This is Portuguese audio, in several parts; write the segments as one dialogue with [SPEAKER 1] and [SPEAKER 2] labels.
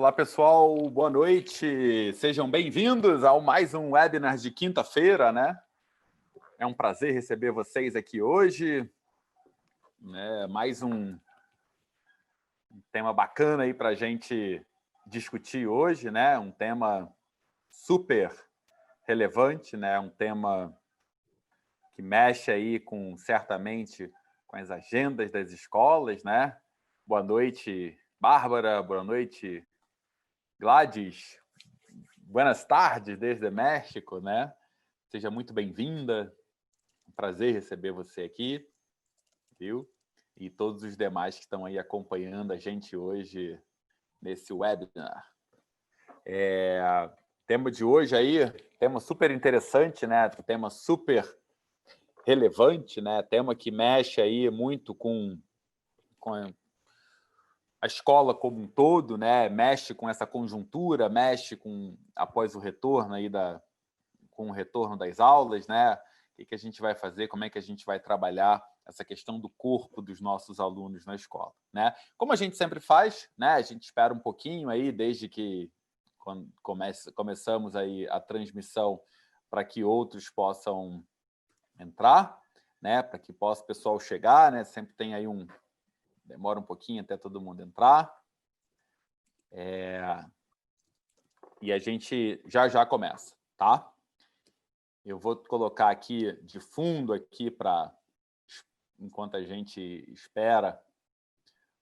[SPEAKER 1] Olá, pessoal, boa noite. Sejam bem-vindos ao mais um webinar de quinta-feira, né? É um prazer receber vocês aqui hoje. Mais um tema bacana aí para a gente discutir hoje, né? Um tema super relevante, né? Um tema que mexe aí certamente com as agendas das escolas, né? Boa noite, Bárbara. Boa noite, Gladys. Buenas tardes desde México, né? Seja muito bem-vinda. Um prazer receber você aqui, viu? E todos os demais que estão aí acompanhando a gente hoje nesse webinar. Tema de hoje aí, tema super interessante, né? Tema super relevante, né? Tema que mexe aí muito com a escola como um todo, né? Mexe com essa conjuntura, mexe com após o retorno aí com o retorno das aulas, né? O que a gente vai fazer, como é que a gente vai trabalhar essa questão do corpo dos nossos alunos na escola, né? Como a gente sempre faz, né? A gente espera um pouquinho aí, desde que começamos aí a transmissão, para que outros possam entrar, né? Para que possa o pessoal chegar, né? Sempre tem aí demora um pouquinho até todo mundo entrar. E a gente já começa, tá? Eu vou colocar aqui de fundo aqui enquanto a gente espera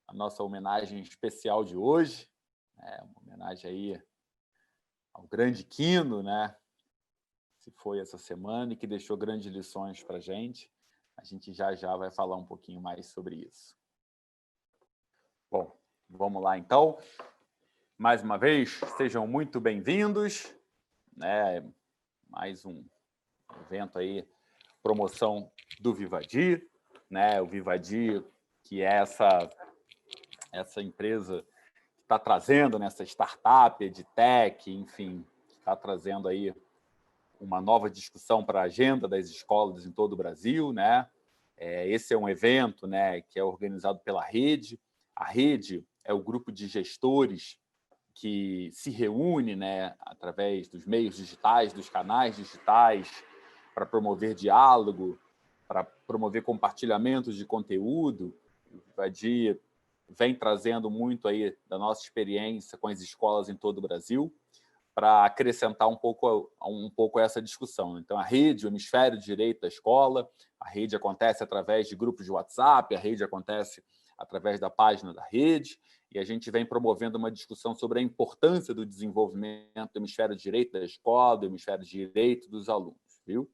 [SPEAKER 1] a nossa homenagem especial de hoje, uma homenagem aí ao grande Quino, né? Que foi essa semana e que deixou grandes lições para a gente. A gente já vai falar um pouquinho mais sobre isso. Bom, vamos lá então. Mais uma vez, sejam muito bem-vindos, né? Mais um evento aí, promoção do Vivadi, né? O Vivadi, que é essa empresa que está trazendo nessa startup, edtech, enfim, está trazendo aí uma nova discussão para a agenda das escolas em todo o Brasil, né? Esse é um evento, né, que é organizado pela Rede. A Rede é o grupo de gestores que se reúne, né, através dos meios digitais, dos canais digitais, para promover diálogo, para promover compartilhamentos de conteúdo. O Vivadi vem trazendo muito aí da nossa experiência com as escolas em todo o Brasil para acrescentar um pouco essa discussão. Então, a rede, o hemisfério direito da escola, a rede acontece através de grupos de WhatsApp, a rede acontece através da página da rede, e a gente vem promovendo uma discussão sobre a importância do desenvolvimento do hemisfério direito da escola, do hemisfério direito dos alunos, viu?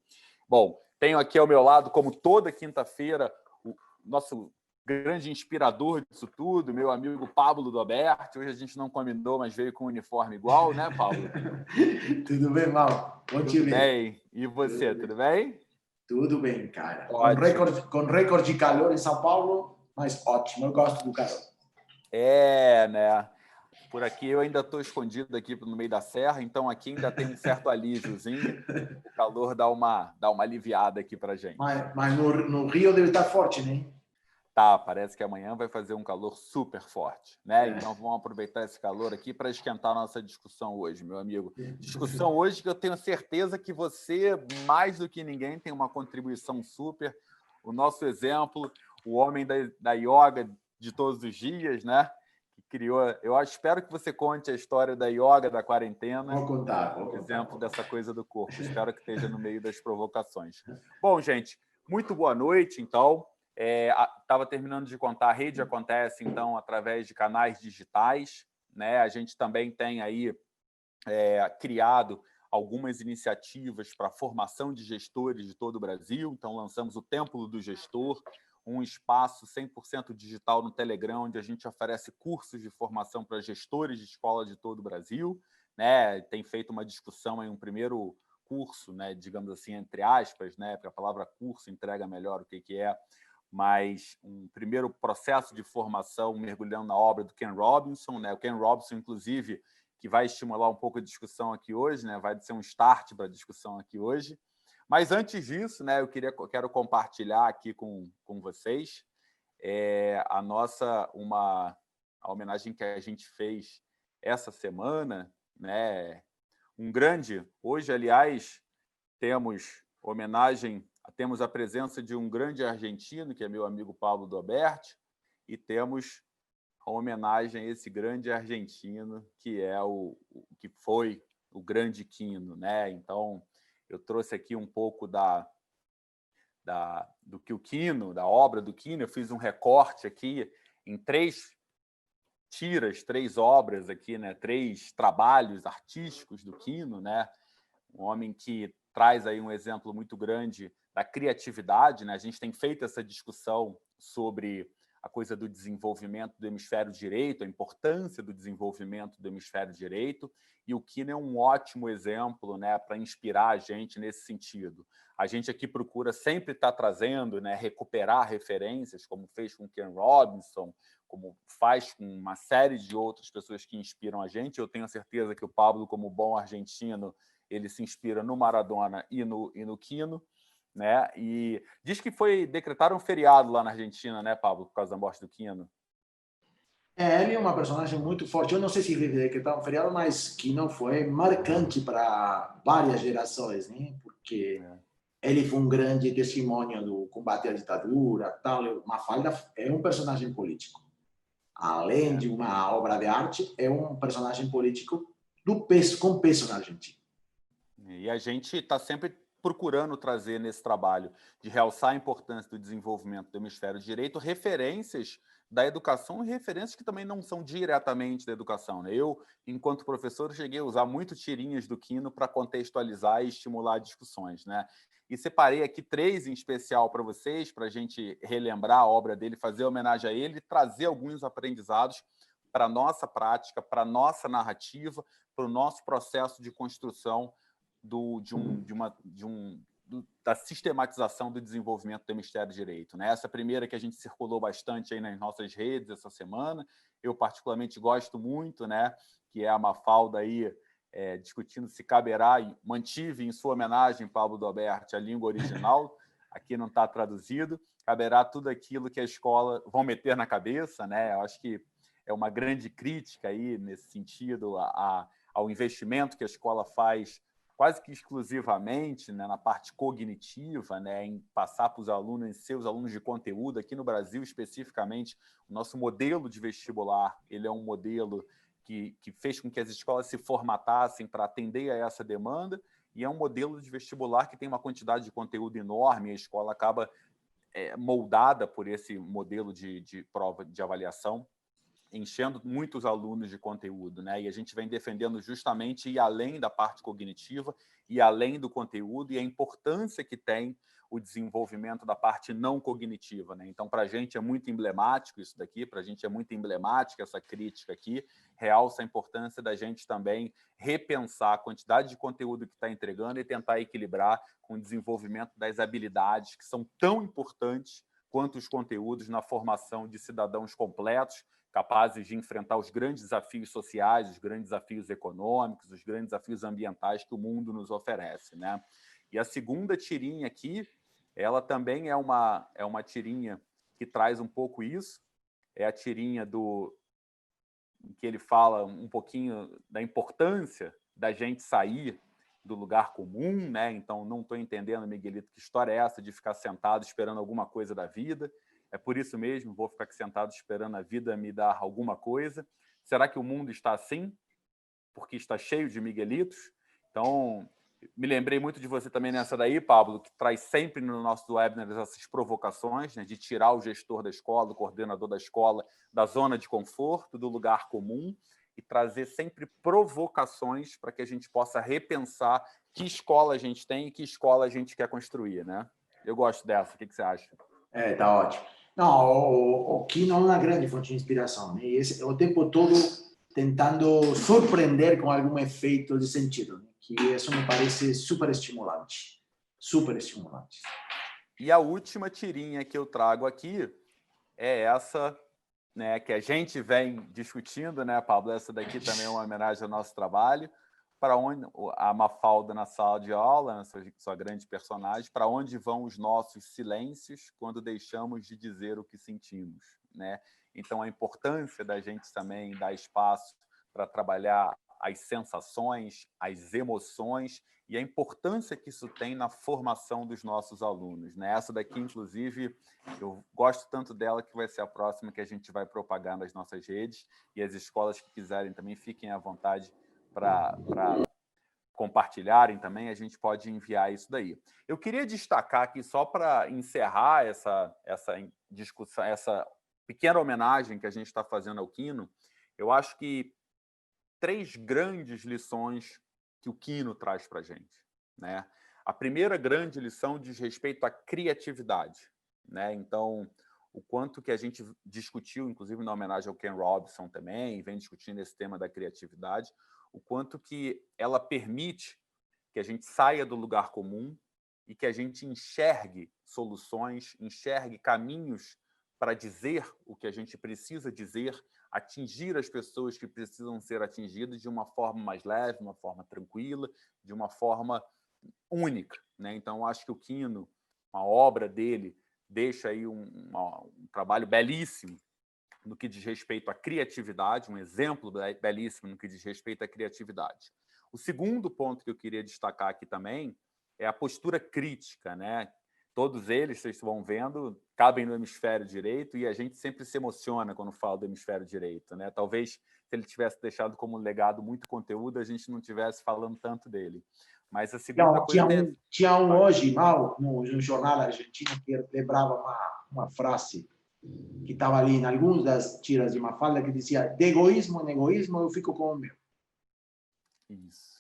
[SPEAKER 1] Bom, tenho aqui ao meu lado, como toda quinta-feira, o nosso grande inspirador disso tudo, meu amigo Pablo Doberti. Hoje a gente não combinou, mas veio com um uniforme igual, né, Pablo?
[SPEAKER 2] Tudo bem, Mal? Bom te
[SPEAKER 1] Tudo
[SPEAKER 2] ver.
[SPEAKER 1] bem. E você, tudo bem?
[SPEAKER 2] Tudo bem, cara. Com
[SPEAKER 1] Ótimo.
[SPEAKER 2] recorde de calor em São Paulo, mas ótimo, eu gosto do calor.
[SPEAKER 1] Né? Por aqui eu ainda estou escondido aqui no meio da serra, então aqui ainda tem um certo alíviozinho. O calor dá uma aliviada aqui para gente.
[SPEAKER 2] Mas no Rio deve estar forte, né?
[SPEAKER 1] Tá, parece que amanhã vai fazer um calor super forte, né? Então vamos aproveitar esse calor aqui para esquentar a nossa discussão hoje, meu amigo. Discussão hoje que eu tenho certeza que você, mais do que ninguém, tem uma contribuição super. O nosso exemplo, o homem da yoga de todos os dias, né? Que criou. Eu espero que você conte a história da yoga da quarentena.
[SPEAKER 2] Vou contar.
[SPEAKER 1] Exemplo dessa coisa do corpo. Espero que esteja no meio das provocações. Bom, gente, muito boa noite, então. Estava terminando de contar, a rede acontece, então, através de canais digitais, né? A gente também tem aí criado algumas iniciativas para a formação de gestores de todo o Brasil. Então, lançamos o Templo do Gestor, um espaço 100% digital no Telegram, onde a gente oferece cursos de formação para gestores de escola de todo o Brasil, né? Tem feito uma discussão em um primeiro curso, né, digamos assim, entre aspas, né, porque a palavra curso entrega melhor o que é, mas um primeiro processo de formação mergulhando na obra do Ken Robinson, né? O Ken Robinson, inclusive, que vai estimular um pouco a discussão aqui hoje, né? Vai ser um start para a discussão aqui hoje. Mas antes disso, né, eu quero compartilhar aqui com vocês a homenagem que a gente fez essa semana, né? Hoje, aliás, temos a presença de um grande argentino, que é meu amigo Pablo Doberti, e temos a homenagem a esse grande argentino, que foi o grande Quino, né? Então, eu trouxe aqui um pouco do que o Quino, da obra do Quino. Eu fiz um recorte aqui em 3 obras aqui, né? 3 trabalhos artísticos do Quino, né? Um homem que traz aí um exemplo muito grande da criatividade, né? A gente tem feito essa discussão sobre a coisa do desenvolvimento do hemisfério direito, a importância do desenvolvimento do hemisfério direito, e o Quino é um ótimo exemplo, né, para inspirar a gente nesse sentido. A gente aqui procura sempre estar trazendo, né, recuperar referências, como fez com Ken Robinson, como faz com uma série de outras pessoas que inspiram a gente. Eu tenho certeza que o Pablo, como bom argentino, ele se inspira no Maradona e no Quino, né? E diz que decretaram um feriado lá na Argentina, né, Pablo, por causa da morte do Quino.
[SPEAKER 2] Ele é uma personagem muito forte. Eu não sei se decretaram um feriado, mas que não foi marcante para várias gerações, né? Porque ele foi um grande testemunho do combate à ditadura, tal. Mafalda é um personagem político. Além de uma obra de arte, é um personagem político com peso na Argentina.
[SPEAKER 1] E a gente está sempre procurando trazer nesse trabalho de realçar a importância do desenvolvimento do hemisfério direito referências da educação e referências que também não são diretamente da educação, né? Eu, enquanto professor, cheguei a usar muito tirinhas do Quino para contextualizar e estimular discussões, né? E separei aqui 3 em especial para vocês, para a gente relembrar a obra dele, fazer homenagem a ele e trazer alguns aprendizados para a nossa prática, para a nossa narrativa, para o nosso processo de construção da sistematização do desenvolvimento do hemisfério direito, né? Essa primeira que a gente circulou bastante aí nas nossas redes essa semana, eu particularmente gosto muito, né? Que é a Mafalda aí discutindo se caberá, e mantive em sua homenagem, Pablo Doberti, a língua original, aqui não está traduzido, caberá tudo aquilo que a escola vão meter na cabeça, né? Eu acho que é uma grande crítica aí nesse sentido ao investimento que a escola faz quase que exclusivamente, né, na parte cognitiva, né, em passar para os alunos, em seus alunos de conteúdo. Aqui no Brasil, especificamente, o nosso modelo de vestibular, ele é um modelo que fez com que as escolas se formatassem para atender a essa demanda, e é um modelo de vestibular que tem uma quantidade de conteúdo enorme, e a escola acaba moldada por esse modelo de prova de avaliação, enchendo muitos alunos de conteúdo, né? E a gente vem defendendo justamente ir além da parte cognitiva e além do conteúdo, e a importância que tem o desenvolvimento da parte não cognitiva, né? Então, para a gente é muito emblemático isso daqui, para a gente é muito emblemática essa crítica aqui, realça a importância da gente também repensar a quantidade de conteúdo que está entregando e tentar equilibrar com o desenvolvimento das habilidades que são tão importantes quanto os conteúdos na formação de cidadãos completos, capazes de enfrentar os grandes desafios sociais, os grandes desafios econômicos, os grandes desafios ambientais que o mundo nos oferece, né? E a segunda tirinha aqui, ela também é uma tirinha que traz um pouco isso, é a tirinha em que ele fala um pouquinho da importância da gente sair do lugar comum, né? Então, não estou entendendo, Miguelito, que história é essa de ficar sentado esperando alguma coisa da vida. É por isso mesmo, vou ficar aqui sentado esperando a vida me dar alguma coisa. Será que o mundo está assim? Porque está cheio de Miguelitos? Então, me lembrei muito de você também nessa daí, Pablo, que traz sempre no nosso webinar essas provocações, né, de tirar o gestor da escola, o coordenador da escola, da zona de conforto, do lugar comum, e trazer sempre provocações para que a gente possa repensar que escola a gente tem e que escola a gente quer construir, né? Eu gosto dessa. O que você acha?
[SPEAKER 2] Tá ótimo. Não, o Kino é uma grande fonte de inspiração, né? E o tempo todo tentando surpreender com algum efeito de sentido, né? Que isso me parece super estimulante. Super estimulante.
[SPEAKER 1] E a última tirinha que eu trago aqui é essa, né, que a gente vem discutindo, né, Pablo? Essa daqui também é uma homenagem ao nosso trabalho. Para onde a Mafalda na sala de aula, sua grande personagem, para onde vão os nossos silêncios quando deixamos de dizer o que sentimos, né? Então, a importância da gente também dar espaço para trabalhar as sensações, as emoções e a importância que isso tem na formação dos nossos alunos, né? Essa daqui, inclusive, eu gosto tanto dela que vai ser a próxima que a gente vai propagar nas nossas redes, e as escolas que quiserem também fiquem à vontade para compartilharem também, a gente pode enviar isso daí. Eu queria destacar aqui, só para encerrar essa discussão, essa pequena homenagem que a gente está fazendo ao Quino, eu acho que 3 grandes lições que o Quino traz para a gente, né? A primeira grande lição diz respeito à criatividade, né? Então, o quanto que a gente discutiu, inclusive na homenagem ao Ken Robinson também, vem discutindo esse tema da criatividade, o quanto que ela permite que a gente saia do lugar comum e que a gente enxergue soluções, enxergue caminhos para dizer o que a gente precisa dizer, atingir as pessoas que precisam ser atingidas de uma forma mais leve, uma forma tranquila, de uma forma única, né? Então, acho que o Quino, uma obra dele, deixa aí um trabalho belíssimo no que diz respeito à criatividade, um exemplo belíssimo no que diz respeito à criatividade. O segundo ponto que eu queria destacar aqui também é a postura crítica, né? Todos eles, vocês vão vendo, cabem no hemisfério direito e a gente sempre se emociona quando fala do hemisfério direito, né? Talvez se ele tivesse deixado como legado muito conteúdo, a gente não tivesse falando tanto dele. Mas a segunda
[SPEAKER 2] Não,
[SPEAKER 1] coisa...
[SPEAKER 2] tinha um hoje, mal, no jornal argentino, que lembrava uma frase que estava ali em algumas das tiras de Mafalda, que dizia: de egoísmo em egoísmo eu fico com o meu.
[SPEAKER 1] Isso.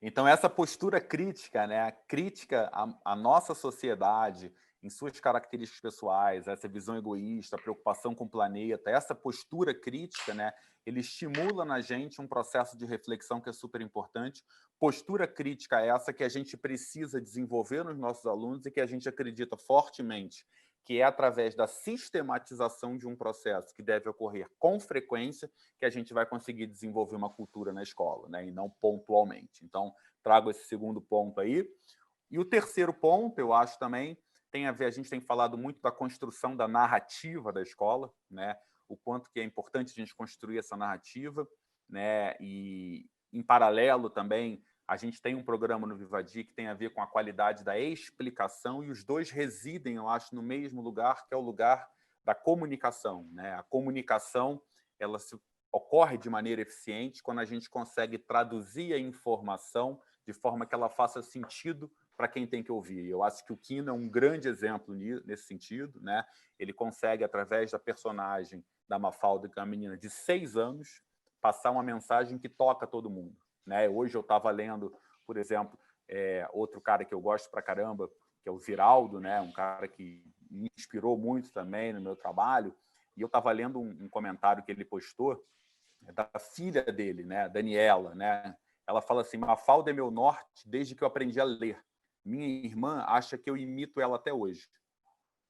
[SPEAKER 1] Então, essa postura crítica, né, a crítica à nossa sociedade, em suas características pessoais, essa visão egoísta, a preocupação com o planeta, essa postura crítica, né, ele estimula na gente um processo de reflexão que é super importante. Postura crítica é essa que a gente precisa desenvolver nos nossos alunos e que a gente acredita fortemente que é através da sistematização de um processo que deve ocorrer com frequência que a gente vai conseguir desenvolver uma cultura na escola, né? E não pontualmente. Então, trago esse segundo ponto aí. E o terceiro ponto, eu acho também, tem a ver, a gente tem falado muito da construção da narrativa da escola, né? O quanto que é importante a gente construir essa narrativa, né? E, em paralelo também, a gente tem um programa no Vivadi que tem a ver com a qualidade da explicação e os dois residem, eu acho, no mesmo lugar, que é o lugar da comunicação, né? A comunicação, ela ocorre de maneira eficiente quando a gente consegue traduzir a informação de forma que ela faça sentido para quem tem que ouvir. Eu acho que o Quino é um grande exemplo nesse sentido, né? Ele consegue, através da personagem da Mafalda, que é uma menina de 6 anos, passar uma mensagem que toca todo mundo, né? Hoje eu estava lendo, por exemplo, outro cara que eu gosto pra caramba, que é o Ziraldo, né? Um cara que me inspirou muito também no meu trabalho, e eu estava lendo um comentário que ele postou da filha dele, né? Daniela, né? Ela fala assim: Mafalda é meu norte desde que eu aprendi a ler. Minha irmã acha que eu imito ela até hoje,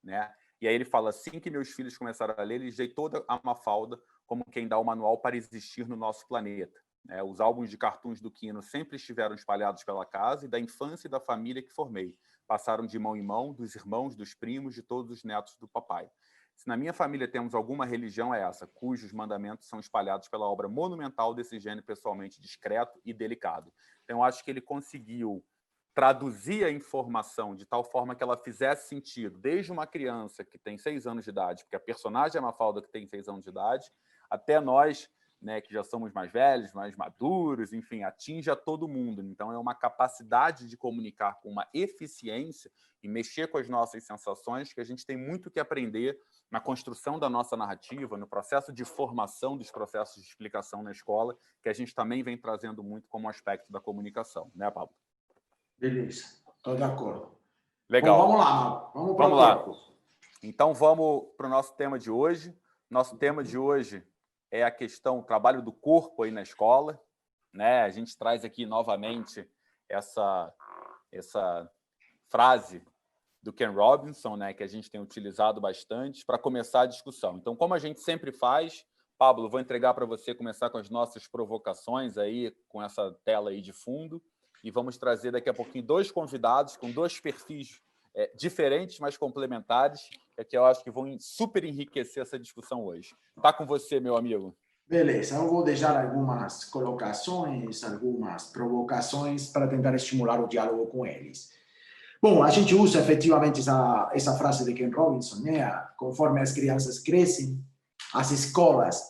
[SPEAKER 1] né? E aí ele fala: assim que meus filhos começaram a ler, eles dei toda a Mafalda como quem dá o manual para existir no nosso planeta. Os álbuns de cartoons do Quino sempre estiveram espalhados pela casa e da infância e da família que formei. Passaram de mão em mão, dos irmãos, dos primos, de todos os netos do papai. Se na minha família temos alguma religião, é essa, cujos mandamentos são espalhados pela obra monumental desse gênio pessoalmente discreto e delicado. Então, acho que ele conseguiu traduzir a informação de tal forma que ela fizesse sentido, desde uma criança que tem 6 anos de idade, porque a personagem é a Mafalda que tem 6 anos de idade, até nós, né, que já somos mais velhos, mais maduros, enfim, atinge a todo mundo. Então, é uma capacidade de comunicar com uma eficiência e mexer com as nossas sensações que a gente tem muito que aprender na construção da nossa narrativa, no processo de formação dos processos de explicação na escola, que a gente também vem trazendo muito como aspecto da comunicação, né, Pablo?
[SPEAKER 2] Beleza, estou de acordo.
[SPEAKER 1] Legal.
[SPEAKER 2] Bom, vamos lá, vamos para o
[SPEAKER 1] lá.
[SPEAKER 2] tema.
[SPEAKER 1] Então, vamos para o nosso tema de hoje. Nosso tema de hoje é a questão do trabalho do corpo aí na escola, né? A gente traz aqui novamente essa frase do Ken Robinson, né, que a gente tem utilizado bastante para começar a discussão. Então, como a gente sempre faz, Pablo, vou entregar para você começar com as nossas provocações aí, com essa tela aí de fundo, e vamos trazer daqui a pouquinho 2 convidados com 2 perfis diferentes, mas complementares, que eu acho que vão super enriquecer essa discussão hoje. Está com você, meu amigo.
[SPEAKER 2] Beleza, eu vou deixar algumas colocações, algumas provocações para tentar estimular o diálogo com eles. Bom, a gente usa efetivamente essa frase de Ken Robinson, né? Conforme as crianças crescem, as escolas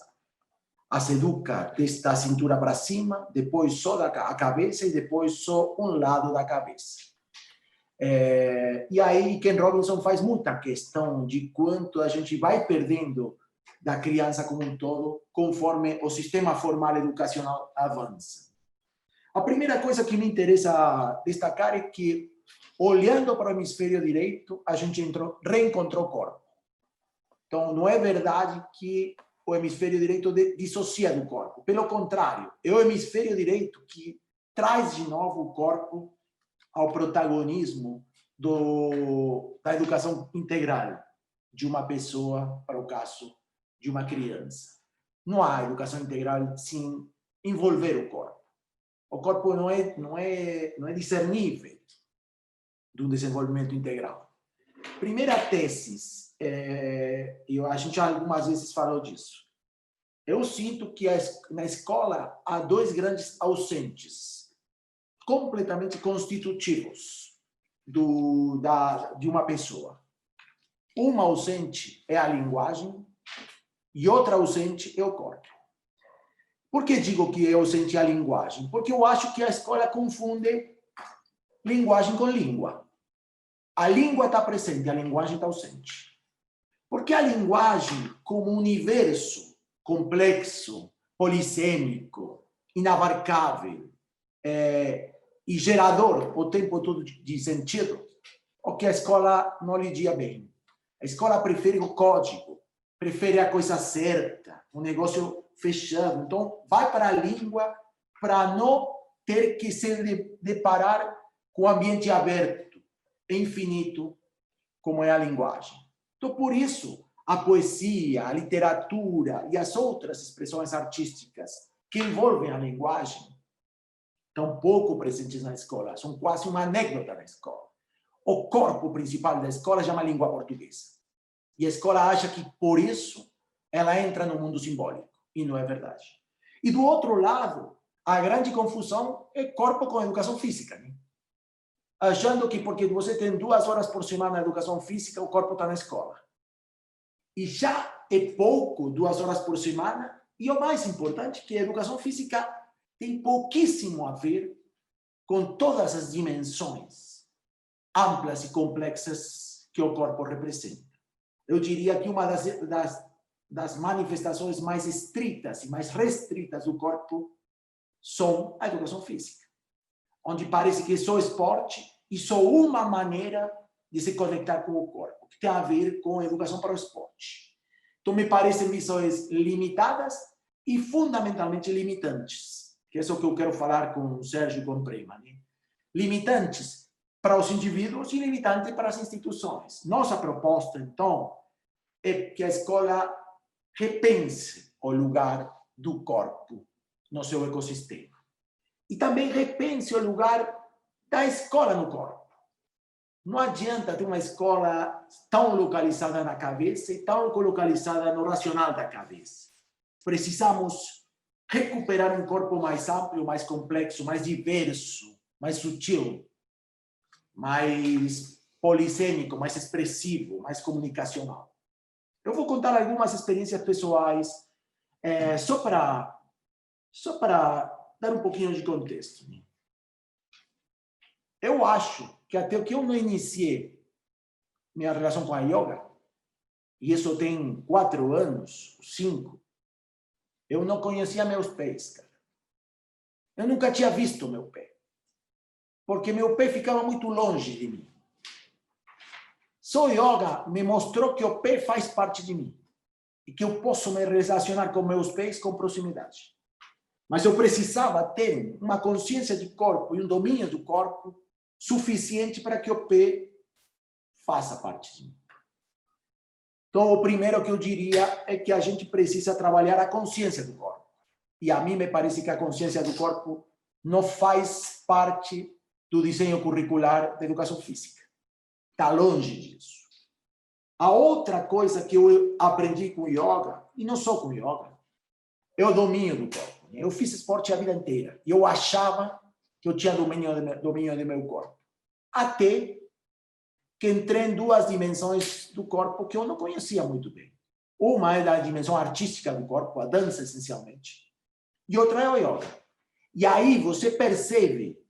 [SPEAKER 2] as educa da cintura para cima, depois só a cabeça e depois só um lado da cabeça. E aí Ken Robinson faz muita questão de quanto a gente vai perdendo da criança como um todo, conforme o sistema formal educacional avança. A primeira coisa que me interessa destacar é que, olhando para o hemisfério direito, a gente reencontrou o corpo. Então, não é verdade que o hemisfério direito dissocia do corpo. Pelo contrário, é o hemisfério direito que traz de novo o corpo ao protagonismo da educação integral de uma pessoa, para o caso de uma criança. Não há educação integral sem envolver o corpo. O corpo não é discernível de um desenvolvimento integral. Primeira tese, a gente algumas vezes falou disso. Eu sinto que na escola há dois grandes ausentes, completamente constitutivos de uma pessoa. Uma ausente é a linguagem e outra ausente é o corpo. Por que digo que é ausente a linguagem? Porque eu acho que a escola confunde linguagem com língua. A língua está presente, a linguagem está ausente. Porque a linguagem, como universo complexo, polissêmico, inabarcável e gerador o tempo todo de sentido, o que a escola não lidia bem. A escola prefere o código, prefere a coisa certa, o negócio fechado. Então, vai para a língua para não ter que se deparar com o ambiente aberto, infinito, como é a linguagem. Então, por isso, a poesia, a literatura e as outras expressões artísticas que envolvem a linguagem estão pouco presentes na escola, são quase uma anedota na escola. O corpo principal da escola chama língua portuguesa. E a escola acha que, por isso, ela entra no mundo simbólico. E não é verdade. E, do outro lado, a grande confusão é corpo com educação física, né? Achando que porque você tem 2 horas por semana de educação física, o corpo está na escola. E já é pouco 2 horas por semana. E o mais importante, que a educação física tem pouquíssimo a ver com todas as dimensões amplas e complexas que o corpo representa. Eu diria que uma das manifestações mais estritas e mais restritas do corpo são a educação física, onde parece que é só esporte e só uma maneira de se conectar com o corpo, que tem a ver com a educação para o esporte. Então, me parecem missões limitadas e fundamentalmente limitantes, que é isso que eu quero falar com o Sérgio e com o Prema, né? Limitantes para os indivíduos e limitantes para as instituições. Nossa proposta, então, é que a escola repense o lugar do corpo no seu ecossistema. E também repense o lugar da escola no corpo. Não adianta ter uma escola tão localizada na cabeça e tão localizada no racional da cabeça. Precisamos recuperar um corpo mais amplo, mais complexo, mais diverso, mais sutil, mais polissêmico, mais expressivo, mais comunicacional. Eu vou contar algumas experiências pessoais, só para dar um pouquinho de contexto. Eu acho que até que eu não iniciei minha relação com a yoga, e isso tem 4 anos, 5, eu não conhecia meus pés, cara. Eu nunca tinha visto meu pé, porque meu pé ficava muito longe de mim. Só yoga me mostrou que o pé faz parte de mim e que eu posso me relacionar com meus pés com proximidade. Mas eu precisava ter uma consciência de corpo e um domínio do corpo suficiente para que o pé faça parte de mim. Então, o primeiro que eu diria é que a gente precisa trabalhar a consciência do corpo. E a mim me parece que a consciência do corpo não faz parte do desenho curricular da educação física. Está longe disso. A outra coisa que eu aprendi com yoga, e não só com yoga, é o domínio do corpo. Eu fiz esporte a vida inteira. E eu achava que eu tinha domínio do meu corpo. Até que entrei em duas dimensões do corpo que eu não conhecia muito bem. Uma é da dimensão artística do corpo, a dança, essencialmente. E outra é o yoga. E aí você percebe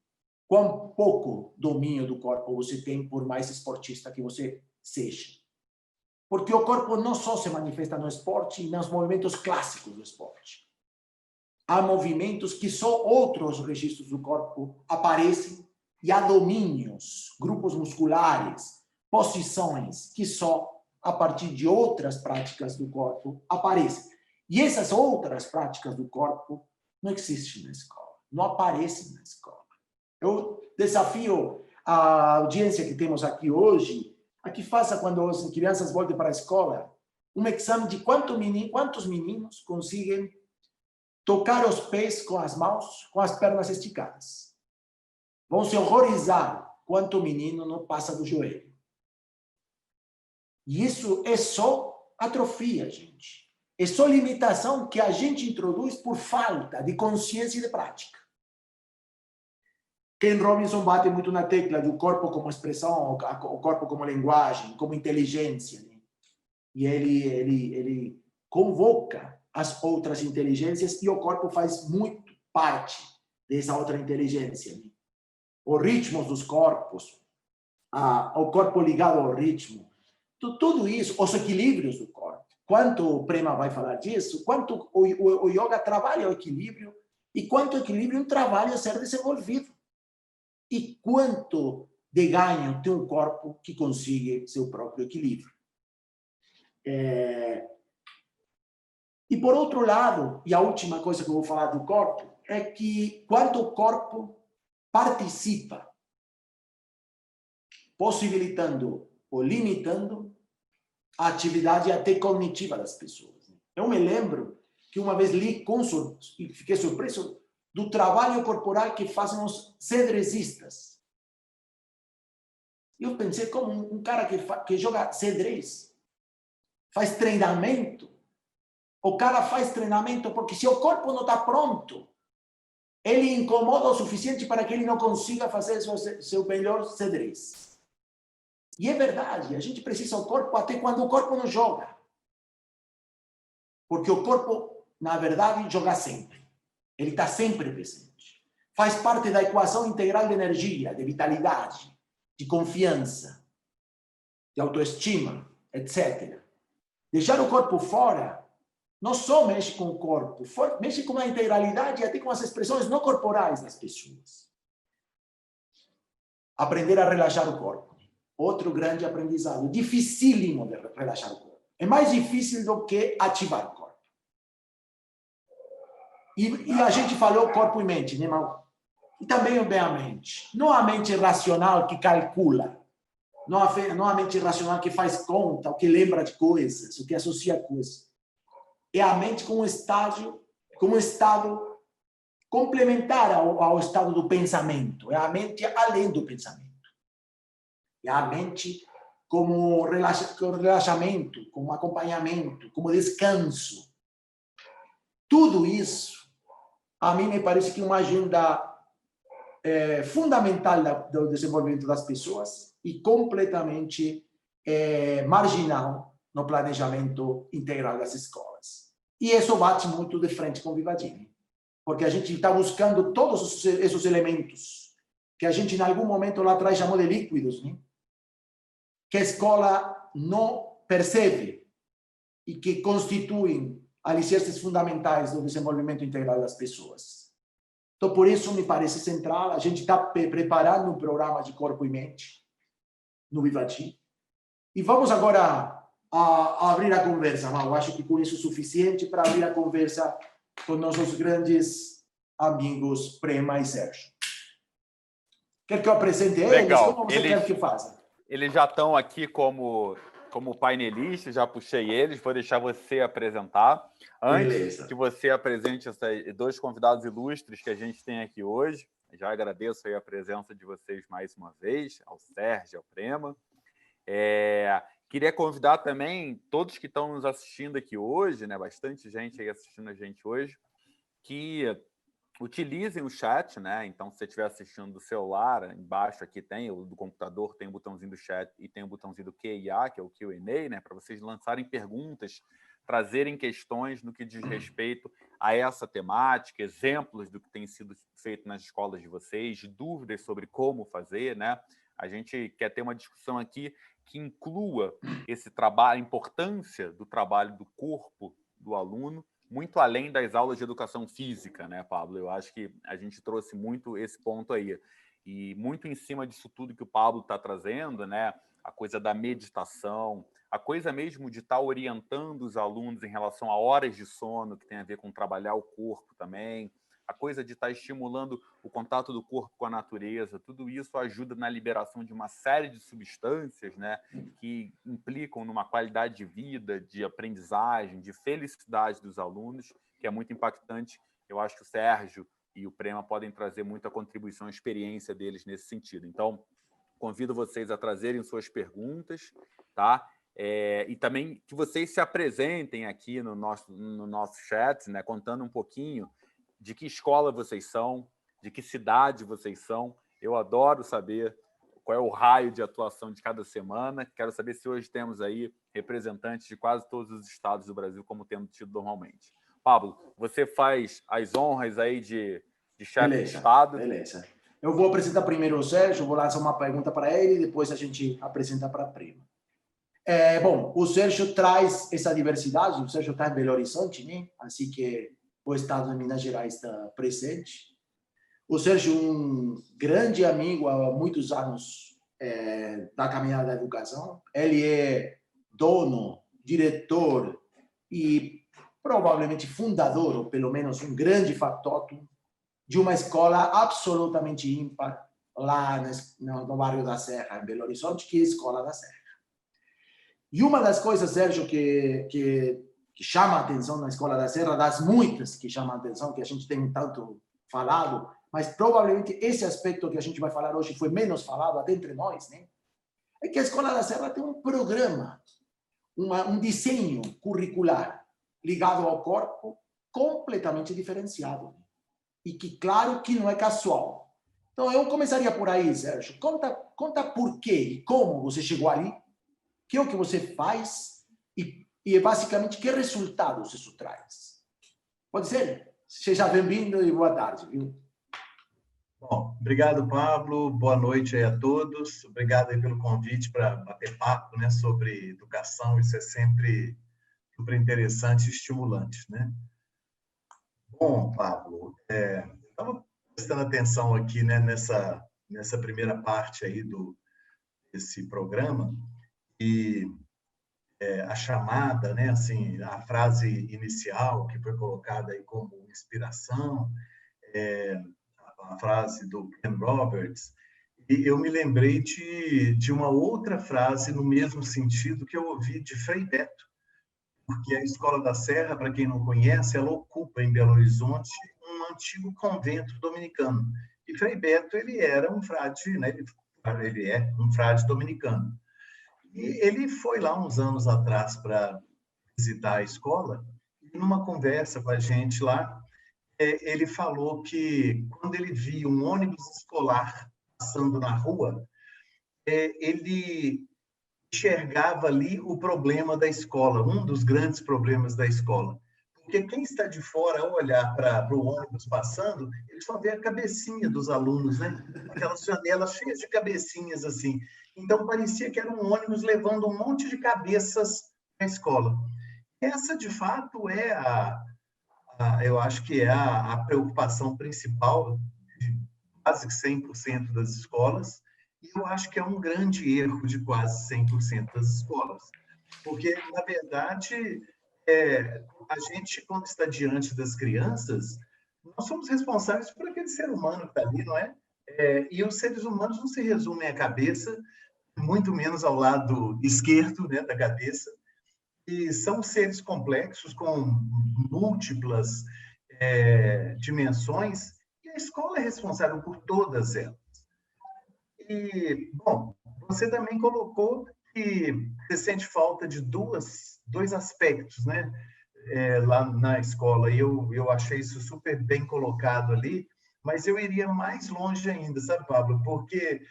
[SPEAKER 2] quão pouco domínio do corpo você tem, por mais esportista que você seja. Porque o corpo não só se manifesta no esporte e nos movimentos clássicos do esporte. Há movimentos que só outros registros do corpo aparecem e há domínios, grupos musculares, posições que só a partir de outras práticas do corpo aparecem. E essas outras práticas do corpo não existem na escola, não aparecem na escola. Eu desafio a audiência que temos aqui hoje a que faça, quando as crianças voltem para a escola, um exame de quantos meninos conseguem tocar os pés com as mãos, com as pernas esticadas. Vão se horrorizar quanto o menino não passa do joelho. E isso é só atrofia, gente. É só limitação que a gente introduz por falta de consciência e de prática. Ken Robinson bate muito na tecla do corpo como expressão, o corpo como linguagem, como inteligência. Né? E ele convoca as outras inteligências e o corpo faz muito parte dessa outra inteligência. Né? Os ritmos dos corpos, o corpo ligado ao ritmo, tudo isso, os equilíbrios do corpo. Quanto o Prema vai falar disso, quanto o yoga trabalha o equilíbrio e quanto o equilíbrio trabalha a ser desenvolvido. E quanto de ganho tem um corpo que consiga seu próprio equilíbrio. E, por outro lado, e a última coisa que eu vou falar do corpo, é que quanto o corpo participa, possibilitando ou limitando a atividade até cognitiva das pessoas. Eu me lembro que uma vez li e fiquei surpreso do trabalho corporal que fazem os xadrezistas. Eu pensei como um cara que joga xadrez, faz treinamento. O cara faz treinamento porque se o corpo não está pronto, ele incomoda o suficiente para que ele não consiga fazer seu melhor xadrez. E é verdade, a gente precisa do corpo até quando o corpo não joga. Porque o corpo, na verdade, joga sempre. Ele está sempre presente. Faz parte da equação integral de energia, de vitalidade, de confiança, de autoestima, etc. Deixar o corpo fora não só mexe com o corpo, mexe com a integralidade e até com as expressões não corporais das pessoas. Aprender a relaxar o corpo. Outro grande aprendizado. Dificílimo de relaxar o corpo. É mais difícil do que ativar o corpo. E a gente falou corpo e mente, né, Mal? E também bem a mente. Não a mente racional que calcula. Não a mente racional que faz conta, o que lembra de coisas, o que associa coisas. É a mente como um estado complementar ao estado do pensamento. É a mente além do pensamento. É a mente como relaxamento, como acompanhamento, como descanso. Tudo isso, a mim me parece que é uma agenda fundamental do desenvolvimento das pessoas e completamente marginal no planejamento integral das escolas. E isso bate muito de frente com o Vivadini, porque a gente está buscando todos esses elementos que a gente, em algum momento lá atrás, chamou de líquidos, né? Que a escola não percebe e que constituem alicerces fundamentais do desenvolvimento integral das pessoas. Então, por isso, me parece central, a gente está preparando um programa de corpo e mente no Vivati. E vamos agora a abrir a conversa, Mal. Eu acho que com isso é suficiente para abrir a conversa com nossos grandes amigos Prema e Sérgio. Quer que eu apresente eles?
[SPEAKER 1] Legal.
[SPEAKER 2] Como você quer que faça?
[SPEAKER 1] Eles já estão aqui como painelistas, já puxei eles, vou deixar você apresentar. Antes que você apresente esses dois convidados ilustres que a gente tem aqui hoje, já agradeço aí a presença de vocês mais uma vez, ao Sérgio, ao Prema. Queria convidar também todos que estão nos assistindo aqui hoje, né? Bastante gente aí assistindo a gente hoje, que utilizem o chat, né? Então, se você estiver assistindo do celular, embaixo aqui tem, o do computador tem o botãozinho do chat e tem o botãozinho do Q&A, que é o Q&A, né? Para vocês lançarem perguntas, trazerem questões no que diz respeito a essa temática, exemplos do que tem sido feito nas escolas de vocês, dúvidas sobre como fazer, né? A gente quer ter uma discussão aqui que inclua esse trabalho, a importância do trabalho do corpo do aluno, muito além das aulas de educação física, né, Pablo? Eu acho que a gente trouxe muito esse ponto aí. E muito em cima disso tudo que o Pablo está trazendo, né? A coisa da meditação, a coisa mesmo de estar orientando os alunos em relação a horas de sono, que tem a ver com trabalhar o corpo também, a coisa de estar estimulando o contato do corpo com a natureza, tudo isso ajuda na liberação de uma série de substâncias, né, que implicam numa qualidade de vida, de aprendizagem, de felicidade dos alunos, que é muito impactante. Eu acho que o Sérgio e o Prema podem trazer muita contribuição e experiência deles nesse sentido. Então, convido vocês a trazerem suas perguntas, tá? E também que vocês se apresentem aqui no nosso chat, né, contando um pouquinho de que escola vocês são, de que cidade vocês são. Eu adoro saber qual é o raio de atuação de cada semana. Quero saber se hoje temos aí representantes de quase todos os estados do Brasil, como temos tido normalmente. Pablo, você faz as honras aí de chefe de Estado.
[SPEAKER 2] Beleza. Eu vou apresentar primeiro o Sérgio, vou lançar uma pergunta para ele e depois a gente apresenta para a Prima. Bom, o Sérgio traz essa diversidade, o Sérgio está em Belo Horizonte, né? Assim que o estado de Minas Gerais está presente. O Sérgio é um grande amigo há muitos anos da caminhada da educação. Ele é dono, diretor e provavelmente fundador, ou pelo menos um grande factotum, de uma escola absolutamente ímpar lá no bairro da Serra, em Belo Horizonte, que é a Escola da Serra. E uma das coisas, Sérgio, que chama a atenção na Escola da Serra, das muitas que chamam a atenção, que a gente tem tanto falado, mas provavelmente esse aspecto que a gente vai falar hoje foi menos falado até entre nós, né? É que a Escola da Serra tem um programa, um desenho curricular ligado ao corpo completamente diferenciado. E que, claro, que não é casual. Então, eu começaria por aí, Sérgio. Conta por quê e como você chegou ali, que é o que você faz e basicamente, que resultados isso traz. Pode ser? Seja bem-vindo e boa tarde, viu?
[SPEAKER 3] Bom, obrigado, Pablo. Boa noite aí a todos. Obrigado aí pelo convite para bater papo, né, sobre educação. Isso é sempre super interessante e estimulante, né? Bom, Pablo, estava prestando atenção aqui, né, nessa primeira parte aí desse programa e a chamada, né, assim, a frase inicial que foi colocada aí como inspiração, a frase do Ken Roberts, e eu me lembrei de uma outra frase no mesmo sentido que eu ouvi de Frei Beto, porque a Escola da Serra, para quem não conhece, ela ocupa em Belo Horizonte um antigo convento dominicano. E Frei Beto, ele era um frade, né? Ele é um frade dominicano. E ele foi lá uns anos atrás para visitar a escola, e numa conversa com a gente lá, ele falou que quando ele via um ônibus escolar passando na rua, ele enxergava ali o problema da escola, um dos grandes problemas da escola. Porque quem está de fora, ao olhar para o ônibus passando, ele só vê a cabecinha dos alunos, né? Aquelas janelas cheias de cabecinhas assim. Então, parecia que era um ônibus levando um monte de cabeças à escola. Essa, de fato, eu acho que é a preocupação principal de quase 100% das escolas, e eu acho que é um grande erro de quase 100% das escolas. Porque, na verdade, a gente, quando está diante das crianças, nós somos responsáveis por aquele ser humano que está ali, não é? E os seres humanos não se resumem à cabeça, muito menos ao lado esquerdo, né, da cabeça, e são seres complexos com múltiplas dimensões, e a escola é responsável por todas elas. E, bom, você também colocou que você sente falta de dois aspectos, né? Lá na escola, e eu achei isso super bem colocado ali, mas eu iria mais longe ainda, sabe, Pablo? Porque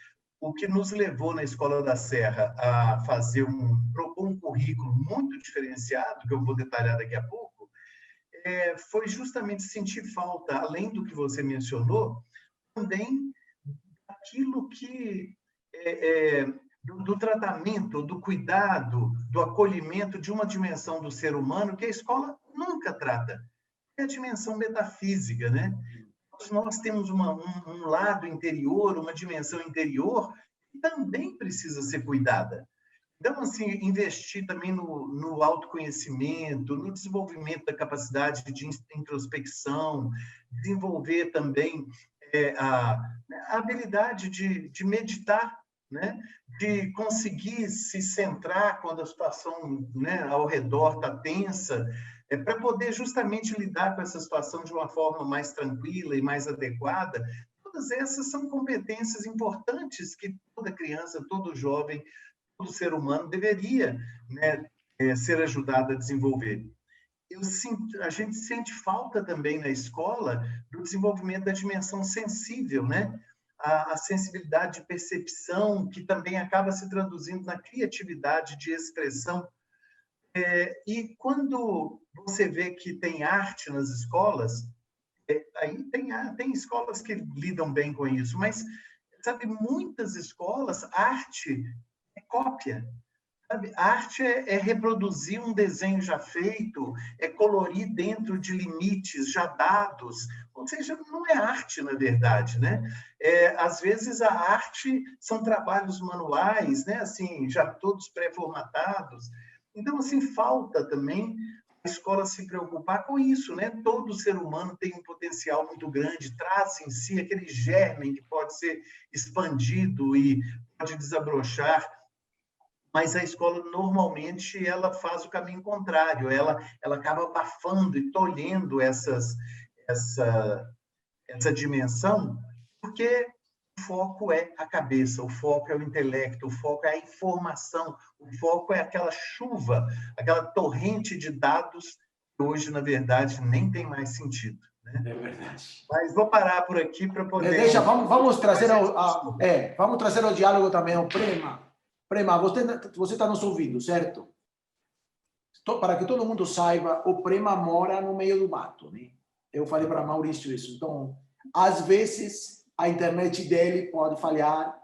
[SPEAKER 3] o que nos levou na Escola da Serra a fazer propor um currículo muito diferenciado, que eu vou detalhar daqui a pouco, foi justamente sentir falta, além do que você mencionou, também aquilo que do tratamento, do cuidado, do acolhimento de uma dimensão do ser humano que a escola nunca trata, é a dimensão metafísica, né? Nós temos um lado interior, uma dimensão interior que também precisa ser cuidada. Então, assim, investir também no autoconhecimento, no desenvolvimento da capacidade de introspecção, desenvolver também a habilidade de meditar, né? De conseguir se centrar quando a situação, né, ao redor está tensa, para poder justamente lidar com essa situação de uma forma mais tranquila e mais adequada. Todas essas são competências importantes que toda criança, todo jovem, todo ser humano deveria, né, ser ajudado a desenvolver. A gente sente falta também na escola do desenvolvimento da dimensão sensível, né? A sensibilidade de percepção, que também acaba se traduzindo na criatividade de expressão. E quando você vê que tem arte nas escolas, aí tem escolas que lidam bem com isso, mas, sabe, muitas escolas, arte é cópia. Sabe? Arte é reproduzir um desenho já feito, é colorir dentro de limites já dados, ou seja, não é arte, na verdade, né? Às vezes a arte são trabalhos manuais, né? Assim, já todos pré-formatados. Então, assim, falta também a escola se preocupar com isso, né? Todo ser humano tem um potencial muito grande, traz em si aquele germe que pode ser expandido e pode desabrochar, mas a escola normalmente ela faz o caminho contrário, ela acaba abafando e tolhendo essa dimensão, porque o foco é a cabeça, o foco é o intelecto, o foco é a informação, o foco é aquela chuva, aquela torrente de dados que hoje, na verdade, nem tem mais sentido. Né?
[SPEAKER 2] É verdade.
[SPEAKER 3] Mas vou parar por aqui para poder...
[SPEAKER 2] Vamos trazer vamos trazer ao diálogo também o Prema. Prema, você está nos ouvindo, certo? Para que todo mundo saiba, o Prema mora no meio do mato, né? Eu falei para Maurício isso. Então, às vezes, a internet dele pode falhar,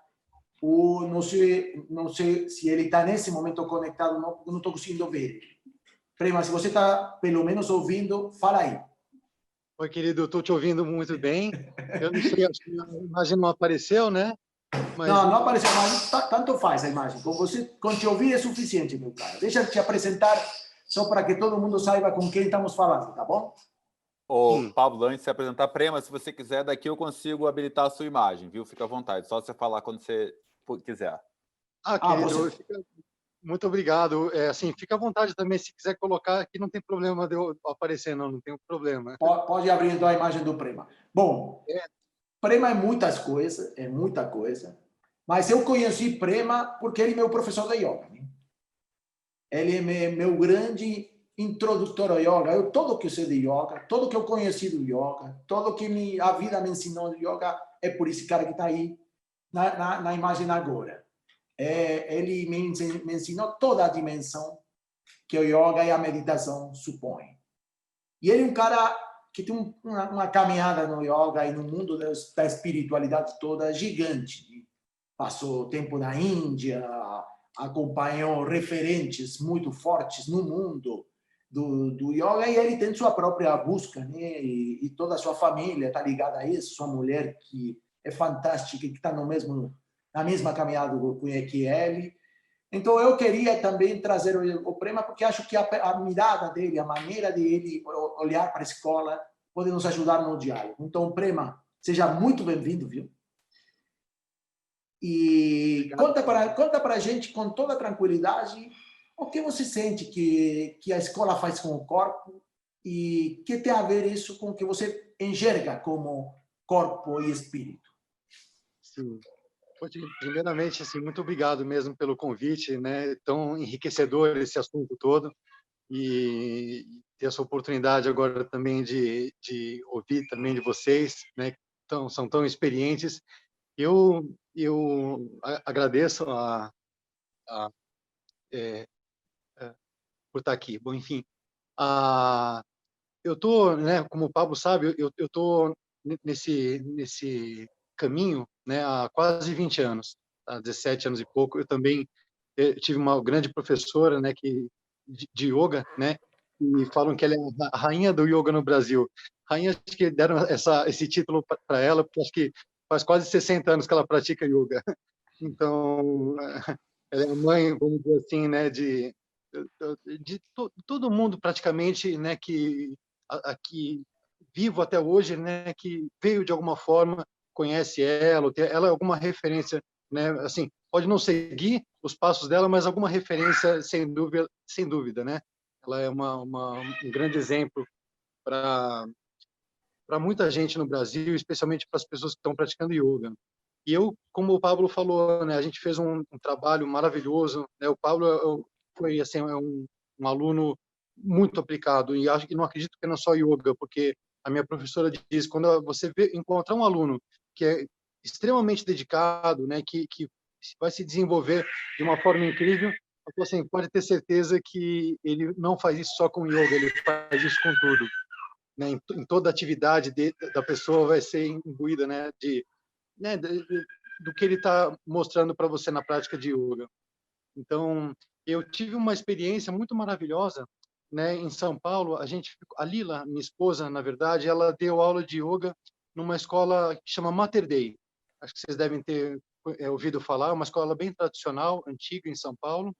[SPEAKER 2] ou não sei se ele está nesse momento conectado, não estou conseguindo ver. Prema, se você está pelo menos ouvindo, fala aí.
[SPEAKER 4] Oi, querido, estou te ouvindo muito bem. Eu não sei, acho que a imagem não apareceu, né? Mas...
[SPEAKER 2] Não apareceu, mas tanto faz a imagem. Com te ouvir é suficiente, meu cara. Deixa eu te apresentar, só para que todo mundo saiba com quem estamos falando, tá bom?
[SPEAKER 1] Pablo, antes de se apresentar, Prema, se você quiser, daqui eu consigo habilitar a sua imagem, viu? Fica à vontade, só você falar quando você quiser.
[SPEAKER 4] Querido, muito obrigado. Assim, fica à vontade também, se quiser colocar aqui, não tem problema de eu aparecer, não tem problema.
[SPEAKER 2] Pode abrir então a imagem do Prema. Bom, Prema é muita coisa, mas eu conheci Prema porque ele é meu professor de yoga. Né? Ele é meu grande introdutor ao yoga. Tudo que eu sei de yoga, tudo que eu conheci do yoga, tudo que a vida me ensinou de yoga é por esse cara que está aí na imagem agora. Ele me ensinou toda a dimensão que o yoga e a meditação supõem. E ele é um cara que tem uma caminhada no yoga e no mundo da espiritualidade toda gigante. Passou tempo na Índia, acompanhou referentes muito fortes no mundo do yoga, e ele tem sua própria busca, né? E toda a sua família está ligada a isso, sua mulher, que é fantástica, que está na mesma caminhada que ele. Então, eu queria também trazer o Prema, porque acho que a mirada dele, a maneira de ele olhar para a escola, pode nos ajudar no diálogo. Então, Prema, seja muito bem-vindo, viu? E conta para a gente, com toda tranquilidade, o que você sente que a escola faz com o corpo e que tem a ver isso com o que você enxerga como corpo e espírito.
[SPEAKER 4] Sim. Primeiramente, assim, muito obrigado mesmo pelo convite, né? Tão enriquecedor esse assunto todo e ter essa oportunidade agora também de ouvir também de vocês, né? São tão experientes. Eu agradeço a, é, por estar aqui. Bom, enfim, eu tô, né? Como o Pablo sabe, eu tô nesse caminho, né? Há quase 20 anos, há 17 anos e pouco. Eu também tive uma grande professora, né? De yoga, né? E falam que ela é a rainha do yoga no Brasil. Rainha, acho que deram esse título para ela, porque acho que faz quase 60 anos que ela pratica yoga. Então, ela é a mãe, vamos dizer assim, né, todo mundo praticamente, né, que aqui vivo até hoje, né, que veio de alguma forma, conhece ela, ou ela é alguma referência, né, assim, pode não seguir os passos dela, mas alguma referência sem dúvida, né? Ela é um grande exemplo para muita gente no Brasil, especialmente para as pessoas que estão praticando yoga. E eu, como o Pablo falou, né, a gente fez um trabalho maravilhoso, né? O Pablo foi assim um aluno muito aplicado e acho que não acredito que não só yoga, porque a minha professora diz quando você encontrar um aluno que é extremamente dedicado, né, que vai se desenvolver de uma forma incrível, assim, pode ter certeza que ele não faz isso só com yoga, ele faz isso com tudo, né? Em toda atividade da pessoa vai ser imbuída, né, né, do que ele está mostrando para você na prática de yoga. Então, eu tive uma experiência muito maravilhosa, né, em São Paulo. A Lila, minha esposa, na verdade, ela deu aula de yoga numa escola que chama Mater Dei. Acho que vocês devem ter ouvido falar, uma escola bem tradicional, antiga em São Paulo.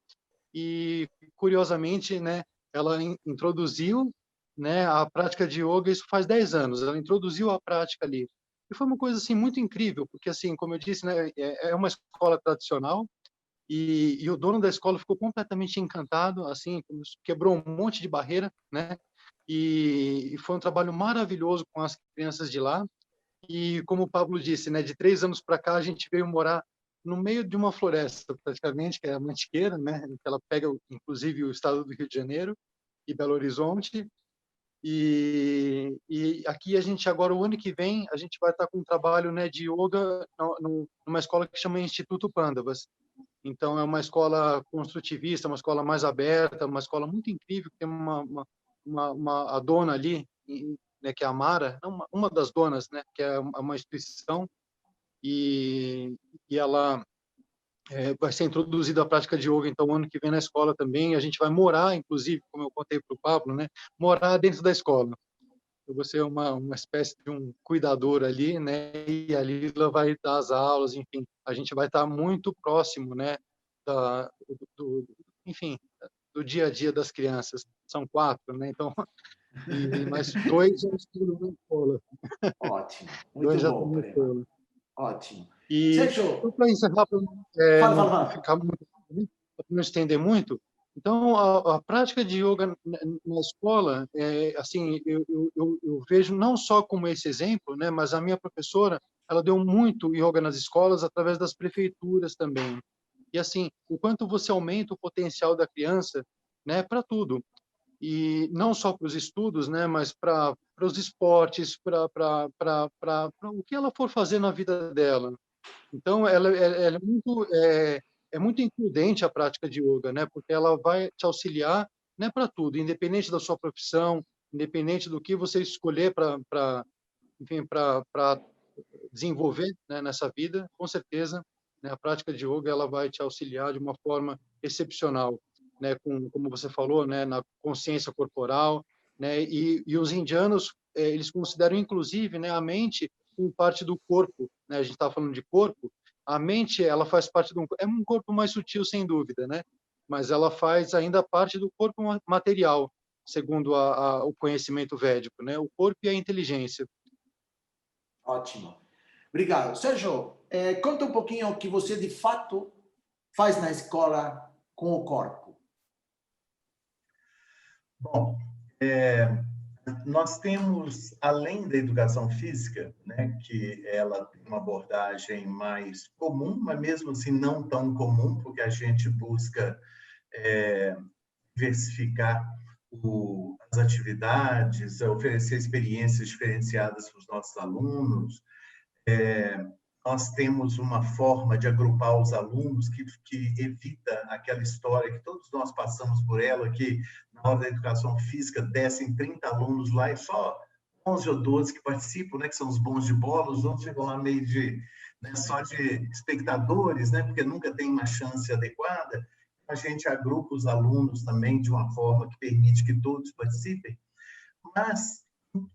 [SPEAKER 4] E curiosamente, né, ela introduziu, né, a prática de yoga, isso faz 10 anos. Ela introduziu a prática ali. E foi uma coisa assim muito incrível, porque assim, como eu disse, né, é uma escola tradicional e o dono da escola ficou completamente encantado, assim, quebrou um monte de barreira, né? E foi um trabalho maravilhoso com as crianças de lá. E como o Pablo disse, né, de 3 anos para cá a gente veio morar no meio de uma floresta, praticamente, que é a Mantiqueira, né? Que ela pega, inclusive, o estado do Rio de Janeiro e Belo Horizonte. E aqui a gente agora, o ano que vem, a gente vai estar com um trabalho, né, de yoga numa escola que chama Instituto Pandavas. Então, é uma escola construtivista, uma escola mais aberta, uma escola muito incrível, tem a dona ali, né, que é a Mara, uma das donas, né, que é uma instituição, e ela vai ser introduzida a prática de yoga, então, ano que vem na escola também. A gente vai morar, inclusive, como eu contei para o Pablo, né, morar dentro da escola. Eu vou ser uma espécie de um cuidador ali, né, e a Lila vai dar as aulas, enfim, a gente vai estar muito próximo, né, da, enfim, do dia a dia das crianças. São 4, né, então, e mais 2 já estudam na escola.
[SPEAKER 2] Ótimo,
[SPEAKER 4] 2
[SPEAKER 2] muito
[SPEAKER 4] já estão
[SPEAKER 2] bom,
[SPEAKER 4] na
[SPEAKER 2] Prema.
[SPEAKER 4] escola.
[SPEAKER 2] Ótimo.
[SPEAKER 4] E
[SPEAKER 2] Sérgio,
[SPEAKER 4] para encerrar, para
[SPEAKER 2] fala,
[SPEAKER 4] não
[SPEAKER 2] fala.
[SPEAKER 4] ficar muito, para não estender muito, então a prática de yoga na escola, assim, eu vejo não só como esse exemplo, né, mas a minha professora, ela deu muito yoga nas escolas através das prefeituras também. E assim, o quanto você aumenta o potencial da criança, né, para tudo. E não só para os estudos, né, mas para os esportes, para o que ela for fazer na vida dela. Então, ela é muito includente a prática de yoga, né? Porque ela vai te auxiliar, né, para tudo, independente da sua profissão, independente do que você escolher enfim, para desenvolver, né, nessa vida, com certeza, né, a prática de yoga ela vai te auxiliar de uma forma excepcional, né, como você falou, né, na consciência corporal, né? E os indianos, eles consideram inclusive, né, a mente como parte do corpo, né? A gente está falando de corpo, a mente ela faz parte é um corpo mais sutil sem dúvida, né? Mas ela faz ainda parte do corpo material, segundo o conhecimento védico, né? O corpo e a inteligência.
[SPEAKER 2] Ótimo. Obrigado. Sérgio, conta um pouquinho o que você de fato faz na escola com o corpo.
[SPEAKER 3] Bom, Nós temos, além da educação física, né, que ela tem uma abordagem mais comum, mas mesmo assim não tão comum, porque a gente busca diversificar as atividades, oferecer experiências diferenciadas para os nossos alunos. Nós temos uma forma de agrupar os alunos que evita aquela história que todos nós passamos por ela, que na hora da educação física descem 30 alunos lá e só 11 ou 12 que participam, né, que são os bons de bola, os outros ficam lá meio de, né, só de espectadores, né, porque nunca tem uma chance adequada. A gente agrupa os alunos também de uma forma que permite que todos participem, mas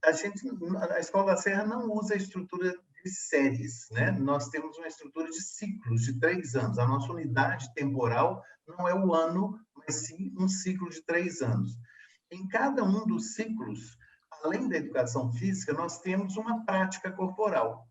[SPEAKER 3] a Escola da Serra não usa a estrutura de séries, né? Nós temos uma estrutura de ciclos de 3 anos. A nossa unidade temporal não é o ano, mas sim um ciclo de 3 anos. Em cada um dos ciclos, além da educação física, nós temos uma prática corporal.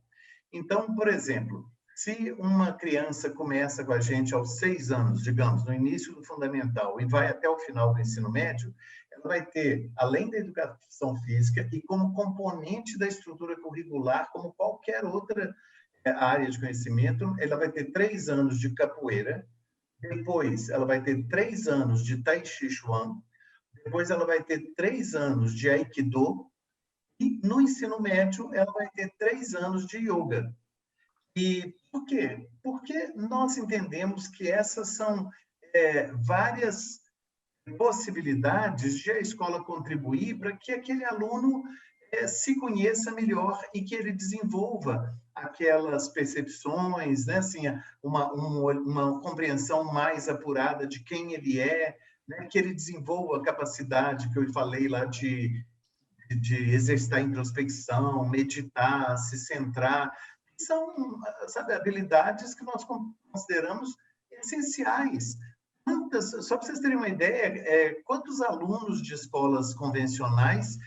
[SPEAKER 3] Então, por exemplo, se uma criança começa com a gente aos 6 anos, digamos, no início do fundamental, e vai até o final do ensino médio, ela vai ter, além da educação física, e como componente da estrutura curricular, como qualquer outra área de conhecimento, ela vai ter 3 anos de capoeira, depois ela vai ter 3 anos de Tai Chi Chuan, depois ela vai ter 3 anos de Aikido, e no ensino médio ela vai ter 3 anos de Yoga. E por quê? Porque nós entendemos que essas são várias possibilidades de a escola contribuir para que aquele aluno se conheça melhor e que ele desenvolva aquelas percepções, né? Assim, uma compreensão mais apurada de quem ele é, né? Que ele desenvolva a capacidade que eu falei lá de exercitar a introspecção, meditar, se centrar. São, sabe, habilidades que nós consideramos essenciais. Só para vocês terem uma ideia, quantos alunos de escolas convencionais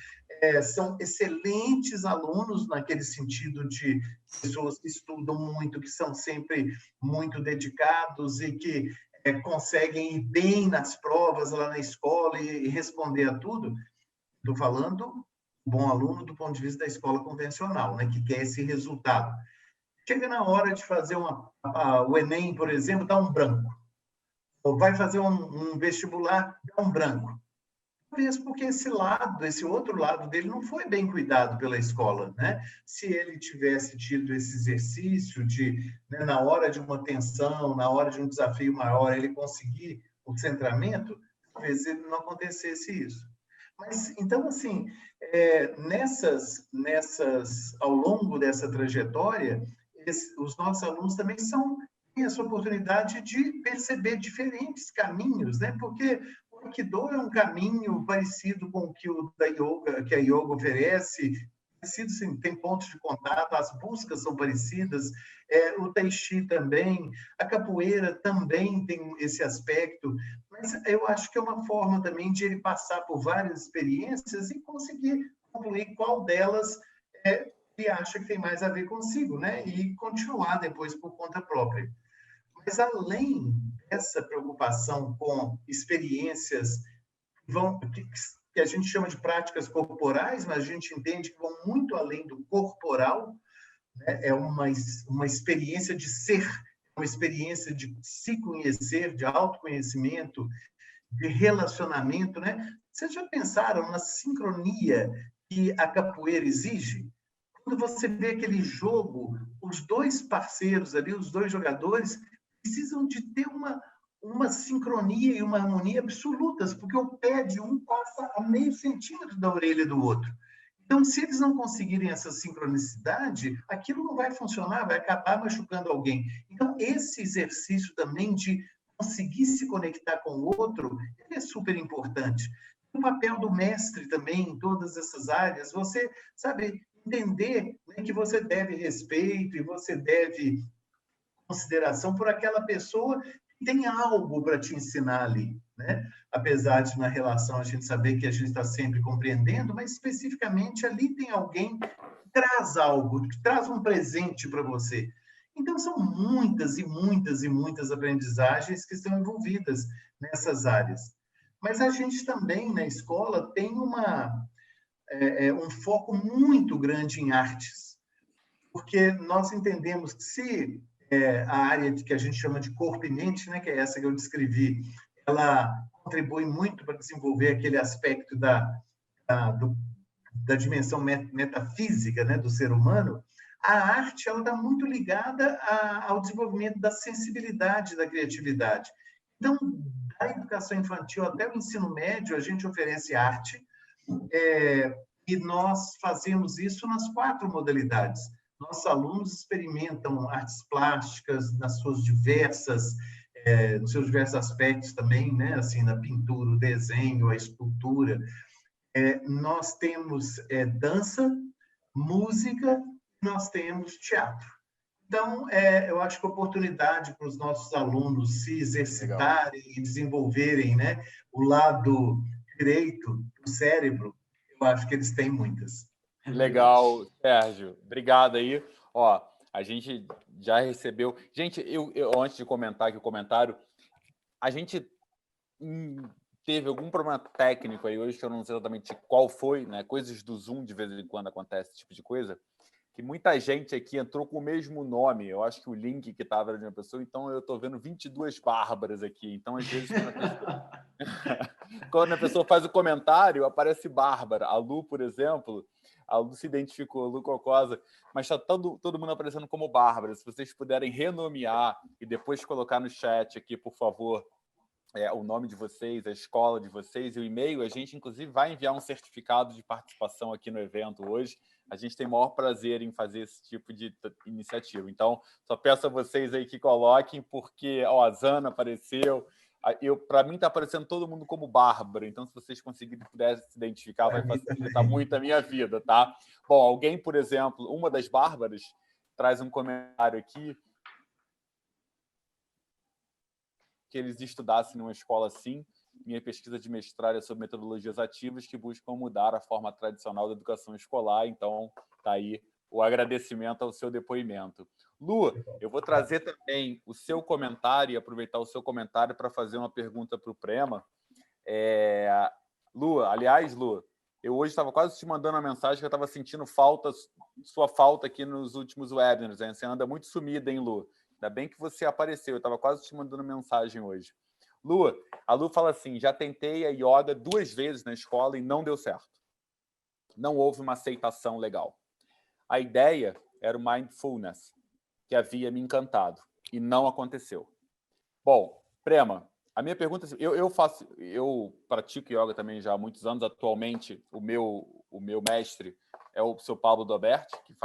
[SPEAKER 3] são excelentes alunos naquele sentido de pessoas que estudam muito, que são sempre muito dedicados e que conseguem ir bem nas provas lá na escola e responder a tudo? Estou falando bom aluno do ponto de vista da escola convencional, né, que quer esse resultado. Chega na hora de fazer o Enem, por exemplo, dá um branco. Ou vai fazer um vestibular, dá um branco. Talvez porque esse outro lado dele não foi bem cuidado pela escola, né? Se ele tivesse tido esse exercício de, né, na hora de uma tensão, na hora de um desafio maior, ele conseguir o centramento, talvez não acontecesse isso. Mas, então, assim, ao longo dessa trajetória, os nossos alunos também têm essa oportunidade de perceber diferentes caminhos, né? Porque o Aikido é um caminho parecido com o que a yoga oferece, parecido, sim, tem pontos de contato, as buscas são parecidas, o Tai Chi também, a capoeira também tem esse aspecto, mas eu acho que é uma forma também de ele passar por várias experiências e conseguir concluir qual delas ele acha que tem mais a ver consigo, né? E continuar depois por conta própria. Mas além dessa preocupação com experiências que a gente chama de práticas corporais, mas a gente entende que vão muito além do corporal, né? É uma experiência de ser, uma experiência de se conhecer, de autoconhecimento, de relacionamento, né? Vocês já pensaram na sincronia que a capoeira exige? Quando você vê aquele jogo, os dois parceiros ali, os dois jogadores, precisam de ter uma sincronia e uma harmonia absolutas, porque o pé de um passa a meio centímetro da orelha do outro. Então, se eles não conseguirem essa sincronicidade, aquilo não vai funcionar, vai acabar machucando alguém. Então, esse exercício também de conseguir se conectar com o outro, ele é super importante. O papel do mestre também em todas essas áreas, você, sabe, entender, né, que você deve respeito e você deve consideração por aquela pessoa que tem algo para te ensinar ali, né? Apesar de na relação a gente saber que a gente está sempre compreendendo, mas especificamente ali tem alguém que traz algo, que traz um presente para você. Então são muitas e muitas e muitas aprendizagens que estão envolvidas nessas áreas. Mas a gente também na escola tem um foco muito grande em artes, porque nós entendemos que se a área que a gente chama de corpo e mente, né, que é essa que eu descrevi, ela contribui muito para desenvolver aquele aspecto da dimensão metafísica, né, do ser humano. A arte ela está muito ligada ao desenvolvimento da sensibilidade, da criatividade. Então, da educação infantil até o ensino médio, a gente oferece arte, e nós fazemos isso nas 4 modalidades. Nossos alunos experimentam artes plásticas nos seus diversos aspectos também, né? Assim, na pintura, o desenho, a escultura. Nós temos dança, música, nós temos teatro. Então, eu acho que a oportunidade para os nossos alunos se exercitarem e desenvolverem, né, o lado direito do cérebro, eu acho que eles têm muitas.
[SPEAKER 1] Legal, Sérgio. Obrigado aí. Ó, a gente já recebeu... Gente, eu antes de comentar aqui o comentário, a gente teve algum problema técnico aí hoje, que eu não sei exatamente qual foi, né? Coisas do Zoom, de vez em quando acontece esse tipo de coisa, que muita gente aqui entrou com o mesmo nome. Eu acho que o link que estava de uma pessoa, então eu estou vendo 22 Bárbaras aqui. Então, às vezes, quando a pessoa faz o comentário, aparece Bárbara. A Lu, por exemplo, a Lu se identificou, a Lu Cocosa, mas está todo mundo aparecendo como Bárbara. Se vocês puderem renomear e depois colocar no chat aqui, por favor, o nome de vocês, a escola de vocês e o e-mail, a gente, inclusive, vai enviar um certificado de participação aqui no evento hoje. A gente tem o maior prazer em fazer esse tipo de iniciativa. Então, só peço a vocês aí que coloquem, porque a Zana apareceu. Para mim, está aparecendo todo mundo como Bárbara. Então, se vocês conseguirem puderem se identificar, vai facilitar muito a minha vida, tá? Bom, alguém, por exemplo, uma das Bárbaras, traz um comentário aqui, que eles estudassem numa escola assim. Minha pesquisa de mestrado é sobre metodologias ativas que buscam mudar a forma tradicional da educação escolar. Então, está aí o agradecimento ao seu depoimento. Lu, eu vou trazer também o seu comentário e aproveitar o seu comentário para fazer uma pergunta para o Prema. Lu, eu hoje estava quase te mandando uma mensagem que eu estava sentindo sua falta aqui nos últimos webinars. Né? Você anda muito sumida, hein, Lu? Ainda bem que você apareceu, eu estava quase te mandando mensagem hoje. Lu, a Lu fala assim, já tentei a yoga 2 vezes na escola e não deu certo. Não houve uma aceitação legal. A ideia era o mindfulness, que havia me encantado, e não aconteceu. Bom, Prema, a minha pergunta é, eu pratico yoga também já há muitos anos. Atualmente, o meu mestre é o seu Pablo Doberti, que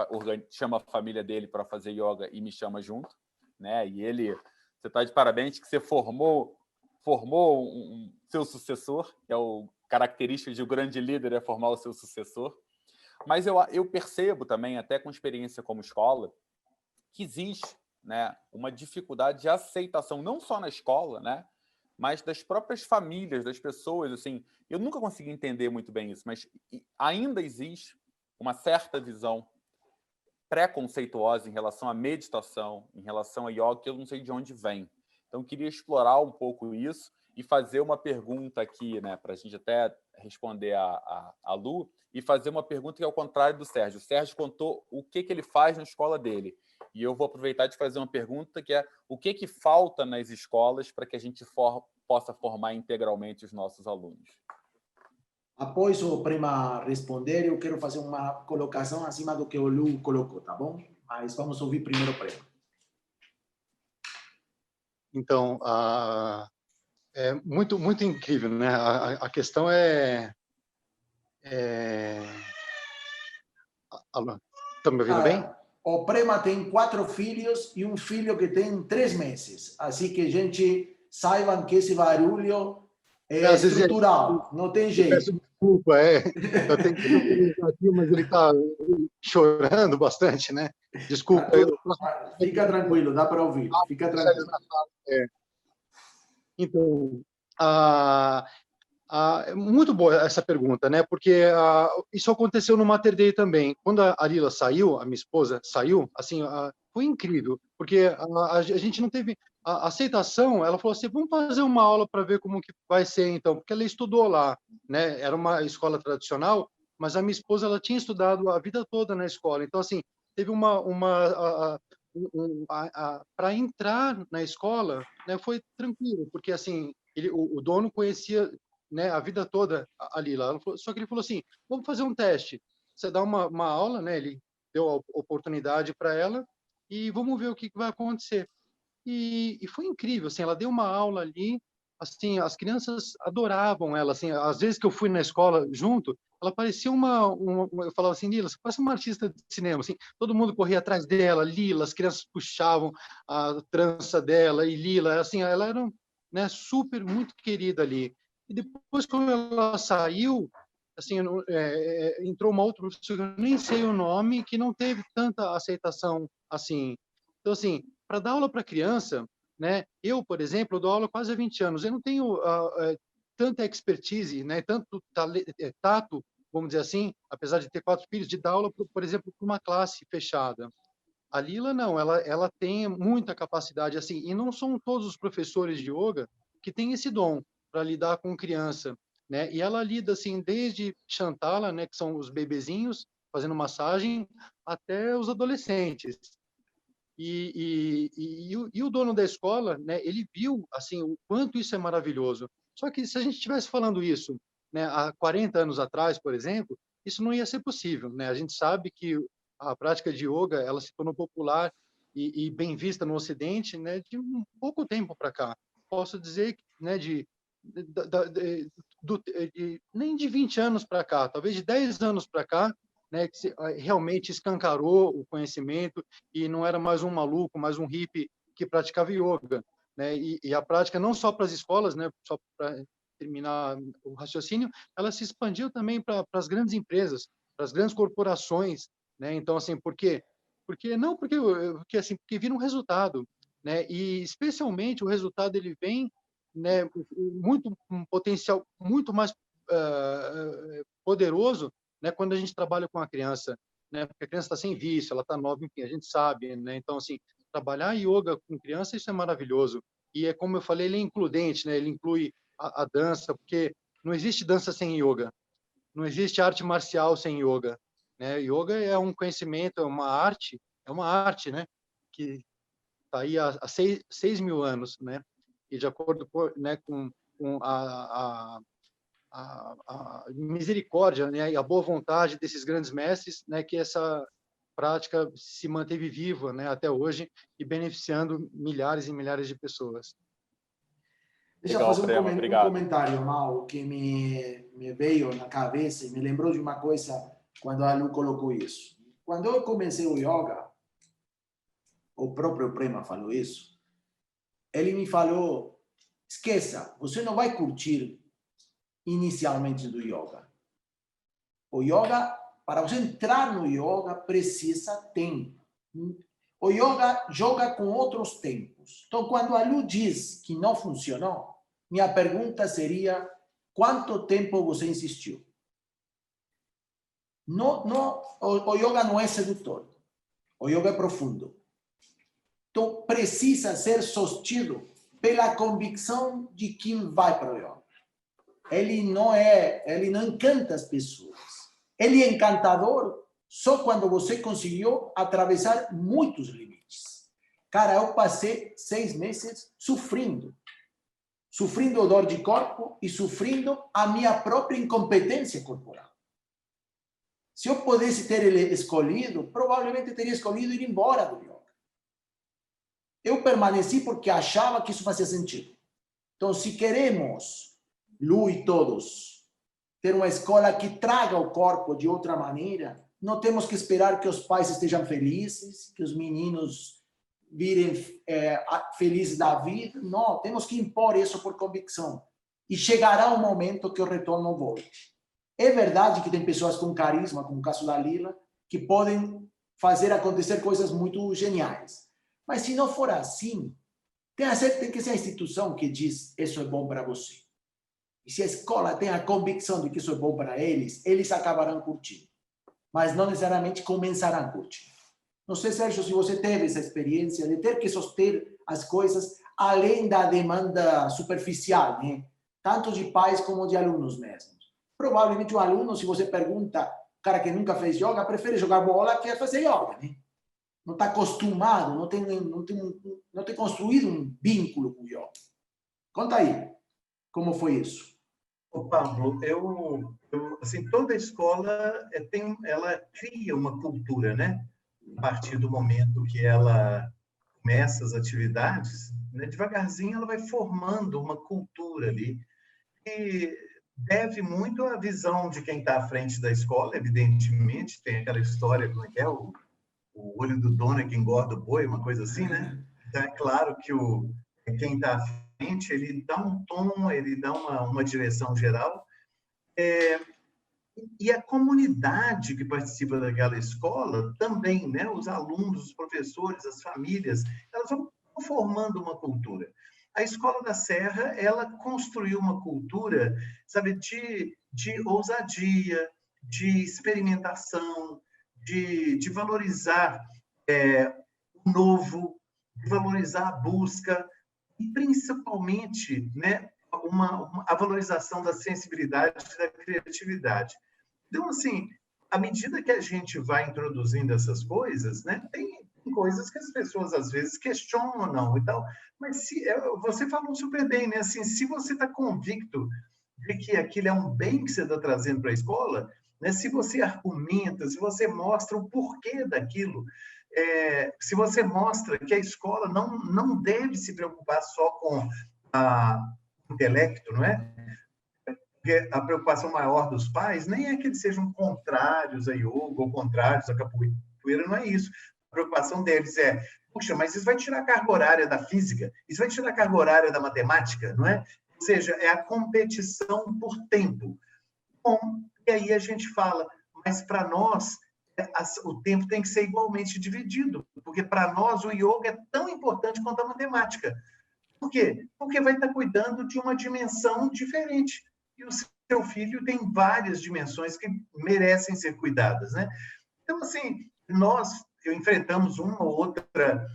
[SPEAKER 1] chama a família dele para fazer yoga e me chama junto. Né? E você está de parabéns que você formou seu sucessor, que é o característica de um grande líder, é formar o seu sucessor. Mas eu percebo também, até com experiência como escola, que existe, né, uma dificuldade de aceitação, não só na escola, né, mas das próprias famílias, das pessoas. Assim, eu nunca consegui entender muito bem isso, mas ainda existe uma certa visão preconceituosa em relação à meditação, em relação a yoga, que eu não sei de onde vem. Então, eu queria explorar um pouco isso e fazer uma pergunta aqui, né, para a gente até responder a Lu, e fazer uma pergunta que é ao contrário do Sérgio. O Sérgio contou o que ele faz na escola dele, e eu vou aproveitar de fazer uma pergunta que é o que falta nas escolas para que a gente possa formar integralmente os nossos alunos.
[SPEAKER 2] Após o Prema responder, eu quero fazer uma colocação acima do que o Lu colocou, tá bom? Mas vamos ouvir primeiro o Prema.
[SPEAKER 4] Então, é muito incrível, né? A questão é... Alô, estão me ouvindo bem?
[SPEAKER 2] O Prema tem 4 filhos e um filho que tem 3 meses. Assim que, gente, saibam que esse barulho é estrutural, não tem jeito.
[SPEAKER 4] Peço desculpa, eu tenho que aqui, mas ele está chorando bastante, né? Desculpa.
[SPEAKER 2] Fica tranquilo, dá para ouvir. Fica tranquilo.
[SPEAKER 4] Então, é muito boa essa pergunta, né? Porque isso aconteceu no Mater Dei também. Quando a Arila saiu, a minha esposa saiu, assim, foi incrível, porque a gente não teve a aceitação. Ela falou assim: vamos fazer uma aula para ver como que vai ser, então, porque ela estudou lá, né? Era uma escola tradicional, mas a minha esposa ela tinha estudado a vida toda na escola. Então, assim, teve para entrar na escola, né, foi tranquilo, porque assim o dono conhecia, né, a vida toda a Lila. Só que ele falou assim: vamos fazer um teste. Você dá uma aula, né? Ele deu a oportunidade para ela e vamos ver o que vai acontecer. E foi incrível, assim, ela deu uma aula ali, assim, as crianças adoravam ela, assim, às vezes que eu fui na escola junto, ela parecia eu falava assim, Lila, você parece uma artista de cinema, assim, todo mundo corria atrás dela, Lila, as crianças puxavam a trança dela, e Lila, assim, ela era, né, super, muito querida ali. E depois, quando ela saiu, assim, entrou uma outra professora, que eu nem sei o nome, que não teve tanta aceitação, assim. Então, assim, para dar aula para criança, né? Eu, por exemplo, dou aula quase há 20 anos. Eu não tenho tanta expertise, né? Tanto tato, vamos dizer assim, apesar de ter 4 filhos, de dar aula, por exemplo, para uma classe fechada. A Lila não, ela tem muita capacidade assim, e não são todos os professores de yoga que têm esse dom para lidar com criança, né? E ela lida assim desde Shantala, né, que são os bebezinhos fazendo massagem, até os adolescentes. E o dono da escola, né, ele viu assim o quanto isso é maravilhoso. Só que se a gente estivesse falando isso, né, há 40 anos atrás, por exemplo, isso não ia ser possível, né? A gente sabe que a prática de yoga ela se tornou popular e bem vista no Ocidente, né, de um pouco tempo para cá. Posso dizer, né, nem de 20 anos para cá, talvez de 10 anos para cá, né, que realmente escancarou o conhecimento e não era mais um maluco, mais um hippie que praticava yoga, né? E a prática não só para as escolas, né, só para terminar o raciocínio, ela se expandiu também para as grandes empresas, para as grandes corporações, né? Então assim, por quê? Porque assim, porque vira um resultado, né? E especialmente o resultado ele vem, né, um potencial muito mais poderoso, né, quando a gente trabalha com a criança, né, porque a criança está sem vício, ela está nova, enfim, a gente sabe, né, então assim, trabalhar yoga com criança, isso é maravilhoso, e é como eu falei, ele é includente, né, ele inclui a dança, porque não existe dança sem yoga, não existe arte marcial sem yoga, né, yoga é um conhecimento, é uma arte, né, que está aí há 6.000 anos, né, e de acordo com a misericórdia, né, e a boa vontade desses grandes mestres, né, que essa prática se manteve viva, né, até hoje e beneficiando milhares e milhares de pessoas.
[SPEAKER 2] Deixa eu fazer um comentário, Mau, que me veio na cabeça e me lembrou de uma coisa quando a Lu colocou isso. Quando eu comecei o yoga, o próprio Prema falou isso, ele me falou, esqueça, você não vai curtir inicialmente do yoga. O yoga, para você entrar no yoga, precisa tempo. O yoga joga com outros tempos. Então, quando a Lu diz que não funcionou, minha pergunta seria, quanto tempo você insistiu? O yoga não é sedutor. O yoga é profundo. Então, precisa ser sostido pela convicção de quem vai para o yoga. Ele não encanta as pessoas. Ele é encantador só quando você conseguiu atravessar muitos limites. Cara, eu passei 6 meses sofrendo dor de corpo e sofrendo a minha própria incompetência corporal. Se eu pudesse ter escolhido, provavelmente teria escolhido ir embora do yoga. Eu permaneci porque achava que isso fazia sentido. Então, se queremos, Lu e todos, ter uma escola que traga o corpo de outra maneira, não temos que esperar que os pais estejam felizes, que os meninos virem felizes da vida. Não, temos que impor isso por convicção. E chegará um momento que o retorno volte. É verdade que tem pessoas com carisma, como o caso da Lila, que podem fazer acontecer coisas muito geniais. Mas se não for assim, tem que ser a instituição que diz isso é bom para você. E se a escola tem a convicção de que isso é bom para eles, eles acabarão curtindo. Mas não necessariamente começarão a curtir. Não sei, Sérgio, se você teve essa experiência de ter que soster as coisas além da demanda superficial, né? Tanto de pais como de alunos mesmos. Provavelmente o aluno, se você pergunta, o cara que nunca fez yoga, prefere jogar bola que fazer yoga, né? Não está acostumado, não tem construído um vínculo com o yoga. Conta aí, como foi isso?
[SPEAKER 3] Ô, Pablo, assim, toda escola ela cria uma cultura, né? A partir do momento que ela começa as atividades, né, devagarzinho ela vai formando uma cultura ali que deve muito à visão de quem está à frente da escola, evidentemente, tem aquela história, como é que é, o olho do dono é que engorda o boi, uma coisa assim, né? Então, é claro que quem está à frente, ele dá um tom, ele dá uma direção geral, e a comunidade que participa daquela escola também, né? Os alunos, os professores, as famílias, elas vão formando uma cultura. A Escola da Serra, ela construiu uma cultura, sabe, de ousadia, de experimentação, de valorizar o novo, de valorizar a busca e, principalmente, né, a valorização da sensibilidade e da criatividade. Então, assim, à medida que a gente vai introduzindo essas coisas, né, tem coisas que as pessoas às vezes questionam e tal, mas você falou super bem, né? Assim, se você está convicto de que aquilo é um bem que você está trazendo para a escola, né? Se você argumenta, se você mostra o porquê daquilo, se você mostra que a escola não deve se preocupar só com o intelecto, não é? Porque a preocupação maior dos pais nem é que eles sejam contrários a yoga ou contrários a capoeira, não é isso. A preocupação deles é, puxa, mas isso vai tirar a carga horária da física, isso vai tirar a carga horária da matemática, não é? Ou seja, é a competição por tempo. Bom, e aí a gente fala, mas para nós o tempo tem que ser igualmente dividido, porque para nós o yoga é tão importante quanto a matemática. Por quê? Porque vai estar cuidando de uma dimensão diferente. E o seu filho tem várias dimensões que merecem ser cuidadas, né? Então, assim, nós enfrentamos uma ou outra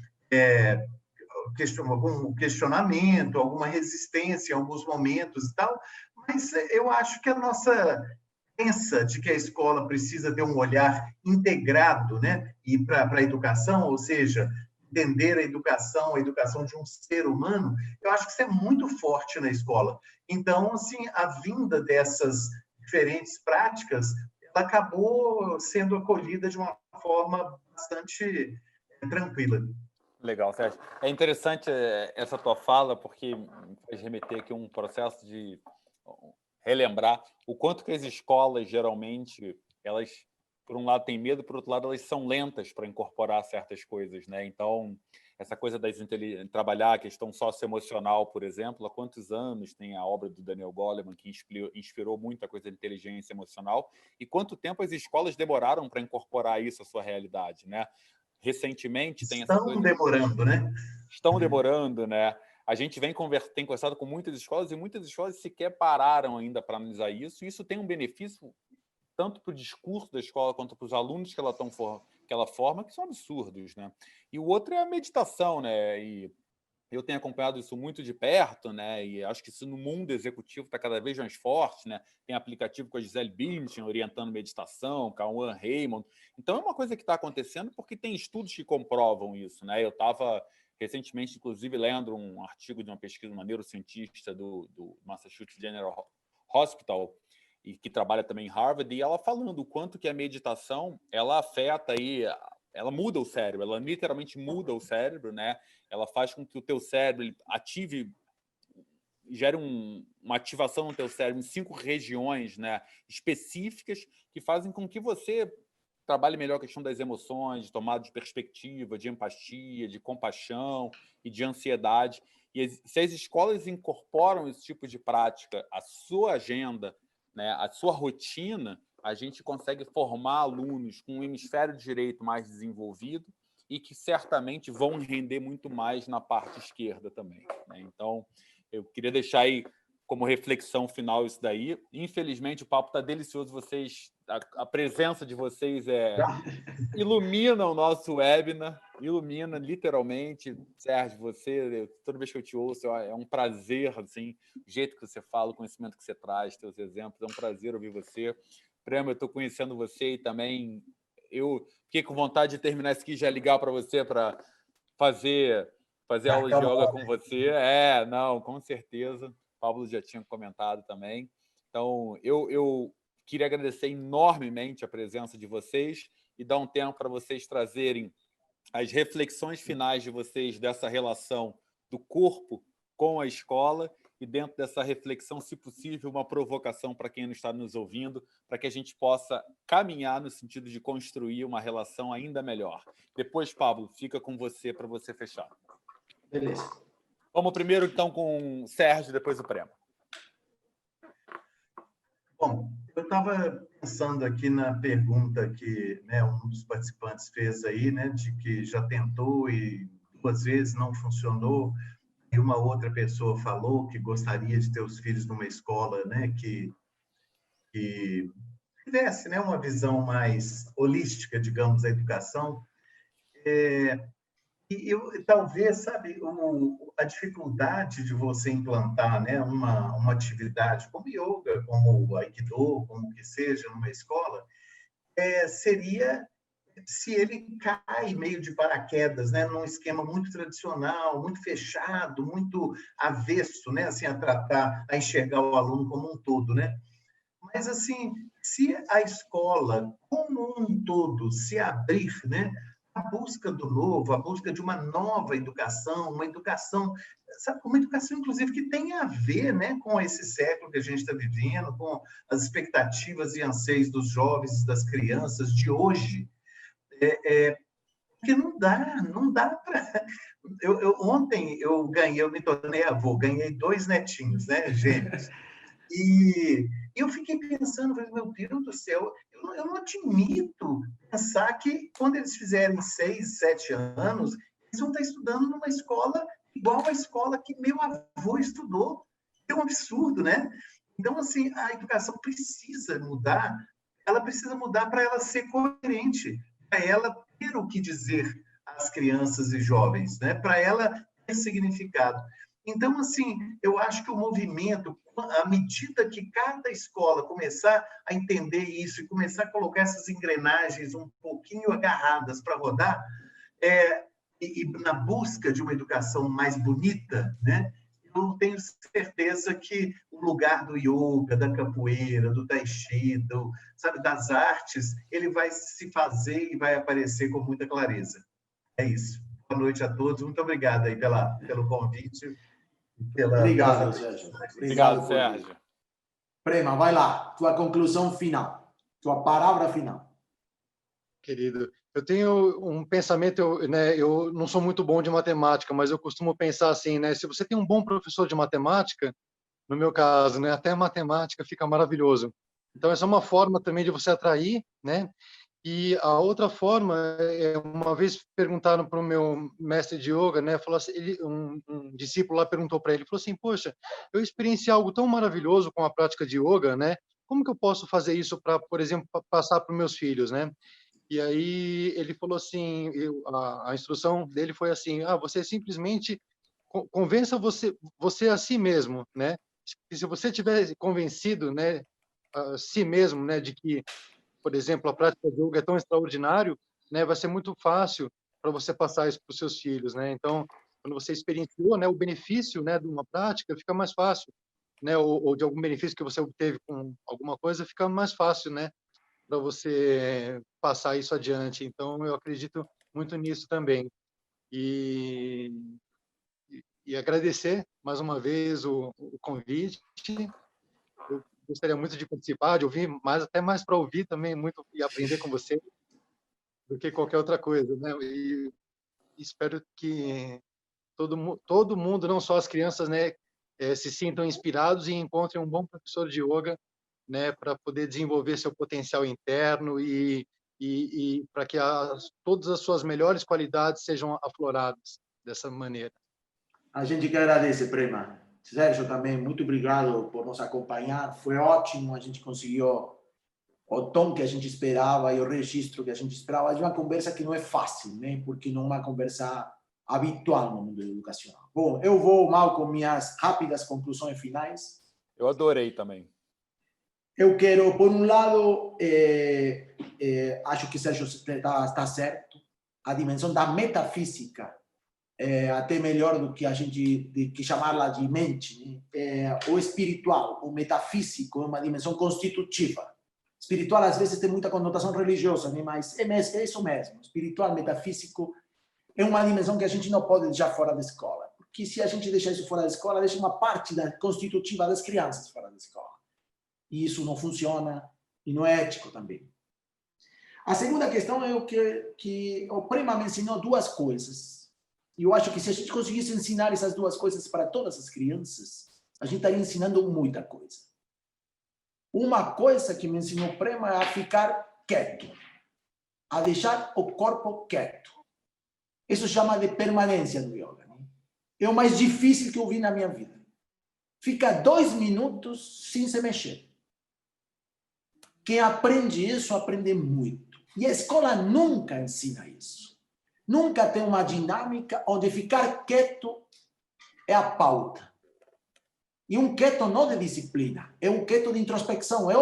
[SPEAKER 3] algum questionamento, alguma resistência em alguns momentos e tal, mas eu acho que a nossa crença de que a escola precisa ter um olhar integrado, né, e para a educação, ou seja, entender a educação de um ser humano, eu acho que isso é muito forte na escola. Então, assim, a vinda dessas diferentes práticas, ela acabou sendo acolhida de uma forma bastante tranquila.
[SPEAKER 1] Legal, Sérgio. É interessante essa tua fala, porque me faz remeter aqui a um processo de relembrar o quanto que as escolas, geralmente, elas, por um lado, têm medo, por outro lado, elas são lentas para incorporar certas coisas, né? Então, essa coisa trabalhar a questão socioemocional, por exemplo, há quantos anos tem a obra do Daniel Goleman, que inspirou muita coisa de inteligência emocional, e quanto tempo as escolas demoraram para incorporar isso à sua realidade, né? Recentemente tem essa coisa... Estão demorando, né? A gente tem conversado com muitas escolas e muitas escolas sequer pararam ainda para analisar isso. E isso tem um benefício tanto para o discurso da escola quanto para os alunos que ela forma, que são absurdos, né? E o outro é a meditação, né? E eu tenho acompanhado isso muito de perto, né? E acho que isso no mundo executivo está cada vez mais forte, né? Tem aplicativo com a Gisele Bündchen orientando meditação, Cauã Raymond. Então é uma coisa que está acontecendo porque tem estudos que comprovam isso, né? Eu estava recentemente, inclusive, lendo um artigo de uma pesquisa de uma neurocientista do Massachusetts General Hospital, e que trabalha também em Harvard, e ela falando o quanto que a meditação ela afeta aí, ela muda o cérebro, ela literalmente muda o cérebro, né? Ela faz com que o teu cérebro gere uma ativação no teu cérebro em 5 regiões, né, específicas que fazem com que você trabalhe melhor a questão das emoções, de tomada de perspectiva, de empatia, de compaixão e de ansiedade. E se as escolas incorporam esse tipo de prática à sua agenda, né, à sua rotina, a gente consegue formar alunos com um hemisfério direito mais desenvolvido e que certamente vão render muito mais na parte esquerda também, né? Então, eu queria deixar aí como reflexão final isso daí. Infelizmente, o papo está delicioso. A presença de vocês ilumina o nosso webinar, ilumina, literalmente. Sérgio, você, toda vez que eu te ouço, é um prazer, assim, o jeito que você fala, o conhecimento que você traz, teus exemplos, é um prazer ouvir você. Prêmio, eu estou conhecendo você e também eu fiquei com vontade de terminar isso aqui e já ligar para você para fazer aula de yoga com você. Não, com certeza. O Pablo já tinha comentado também. Então, eu queria agradecer enormemente a presença de vocês e dar um tempo para vocês trazerem as reflexões finais de vocês dessa relação do corpo com a escola e, dentro dessa reflexão, se possível, uma provocação para quem não está nos ouvindo, para que a gente possa caminhar no sentido de construir uma relação ainda melhor. Depois, Pablo, fica com você para você fechar.
[SPEAKER 2] Beleza.
[SPEAKER 1] Vamos primeiro, então, com o Sérgio, depois o Prêmio.
[SPEAKER 3] Bom, eu estava pensando aqui na pergunta que, né, um dos participantes fez aí, né, de que já tentou e 2 vezes não funcionou, e uma outra pessoa falou que gostaria de ter os filhos numa escola, né, que tivesse, né, uma visão mais holística, digamos, da educação. E eu, talvez, sabe, a dificuldade de você implantar, né, uma atividade como yoga, como aikido, como que seja, numa escola, seria se ele cai meio de paraquedas, né, num esquema muito tradicional, muito fechado, muito avesso, né, assim, a tratar, a enxergar o aluno como um todo, né? Mas, assim, se a escola, como um todo, se abrir, né, a busca do novo, a busca de uma nova educação, uma educação, sabe, uma educação, inclusive, que tem a ver, né, com esse século que a gente está vivendo, com as expectativas e anseios dos jovens e das crianças de hoje, porque não dá para... Ontem eu me tornei avô, ganhei 2 netinhos, né, gêmeos. E eu fiquei pensando, meu Deus do céu, eu não admito pensar que quando eles fizerem 6, 7 anos, eles vão estar estudando numa escola igual a escola que meu avô estudou. É um absurdo, né? Então, assim, a educação precisa mudar, ela precisa mudar para ela ser coerente, para ela ter o que dizer às crianças e jovens, né? Para ela ter significado. Então, assim, eu acho que o movimento, à medida que cada escola começar a entender isso e começar a colocar essas engrenagens um pouquinho agarradas para rodar, e na busca de uma educação mais bonita, né, eu tenho certeza que o lugar do yoga, da capoeira, do tai chi, sabe, das artes, ele vai se fazer e vai aparecer com muita clareza. É isso. Boa noite a todos. Muito obrigado aí pelo convite.
[SPEAKER 2] Obrigado, Sérgio.
[SPEAKER 1] Obrigado, Sérgio.
[SPEAKER 2] Prema, vai lá. Tua conclusão final. Tua palavra final.
[SPEAKER 4] Querido, eu tenho um pensamento, eu não sou muito bom de matemática, mas eu costumo pensar assim, né? Se você tem um bom professor de matemática, no meu caso, né, até matemática fica maravilhoso. Então, essa é uma forma também de você atrair, né? E a outra forma, uma vez perguntaram para o meu mestre de yoga, né? Falou assim, um discípulo lá perguntou para ele, falou assim, poxa, eu experienciei algo tão maravilhoso com a prática de yoga, né? Como que eu posso fazer isso para, por exemplo, passar para os meus filhos, né? E aí ele falou assim, a instrução dele foi assim, você simplesmente convença você a si mesmo, né? E se você tiver convencido, né, a si mesmo, né, de que, por exemplo, a prática de yoga é tão extraordinário, né, vai ser muito fácil para você passar isso para os seus filhos, né? Então, quando você experienciou, né, o benefício, né, de uma prática, fica mais fácil, né, ou de algum benefício que você obteve com alguma coisa, fica mais fácil, né, para você passar isso adiante. Então, eu acredito muito nisso também. E agradecer mais uma vez o convite. Eu gostaria muito de participar, de ouvir, até mais para ouvir também muito e aprender com você do que qualquer outra coisa, né? E espero que todo mundo, não só as crianças, né, se sintam inspirados e encontrem um bom professor de yoga, né, para poder desenvolver seu potencial interno e para que todas as suas melhores qualidades sejam afloradas dessa maneira.
[SPEAKER 2] A gente que agradece, Prema. Sérgio, também, muito obrigado por nos acompanhar. Foi ótimo, a gente conseguiu o tom que a gente esperava e o registro que a gente esperava de uma conversa que não é fácil, né? Porque não é uma conversa habitual no mundo educacional. Bom, eu vou, Mal, com minhas rápidas conclusões finais.
[SPEAKER 1] Eu adorei também.
[SPEAKER 2] Eu quero, por um lado, acho que Sérgio está certo, a dimensão da metafísica é até melhor do que a gente que chamá-la de mente, né? O espiritual, o metafísico é uma dimensão constitutiva. Espiritual às vezes tem muita conotação religiosa, né? Mas é isso mesmo. Espiritual, metafísico é uma dimensão que a gente não pode deixar fora da escola, porque se a gente deixar isso fora da escola, deixa uma parte constitutiva das crianças fora da escola. E isso não funciona e não é ético também. A segunda questão é o que o Prema me ensinou duas coisas. E eu acho que se a gente conseguisse ensinar essas duas coisas para todas as crianças, a gente estaria ensinando muita coisa. Uma coisa que me ensinou o Prema é a ficar quieto, a deixar o corpo quieto. Isso chama de permanência no yoga, né? É o mais difícil que eu vi na minha vida. Fica 2 minutos sem se mexer. Quem aprende isso, aprende muito. E a escola nunca ensina isso. Nunca tem uma dinâmica onde ficar quieto é a pauta. E um quieto não de disciplina, é um quieto de introspecção, é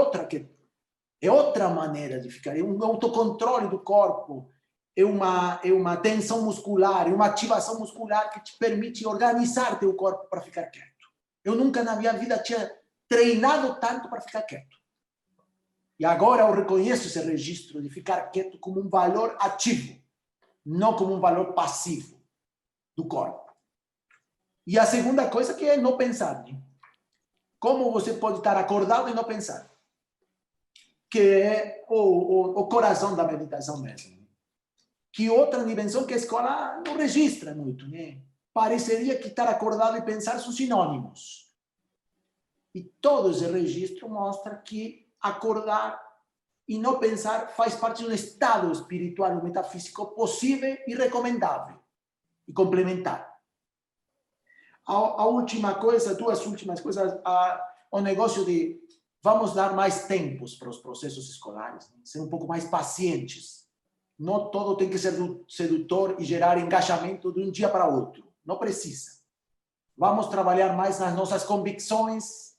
[SPEAKER 2] outra maneira de ficar, é um autocontrole do corpo, é uma tensão muscular, é uma ativação muscular que te permite organizar teu corpo para ficar quieto. Eu nunca na minha vida tinha treinado tanto para ficar quieto. E agora eu reconheço esse registro de ficar quieto como um valor ativo, não como um valor passivo do corpo. E a segunda coisa que é não pensar, né? Como você pode estar acordado e não pensar? Que é o coração da meditação mesmo. Que outra dimensão que a escola não registra muito, né? Pareceria que estar acordado e pensar são sinônimos. E todo esse registro mostra que acordar e não pensar faz parte de um estado espiritual e metafísico possível e recomendável e complementar. A última coisa, duas últimas coisas, o negócio de vamos dar mais tempos para os processos escolares, né? Ser um pouco mais pacientes. Não todo tem que ser sedutor e gerar engajamento de um dia para outro. Não precisa. Vamos trabalhar mais nas nossas convicções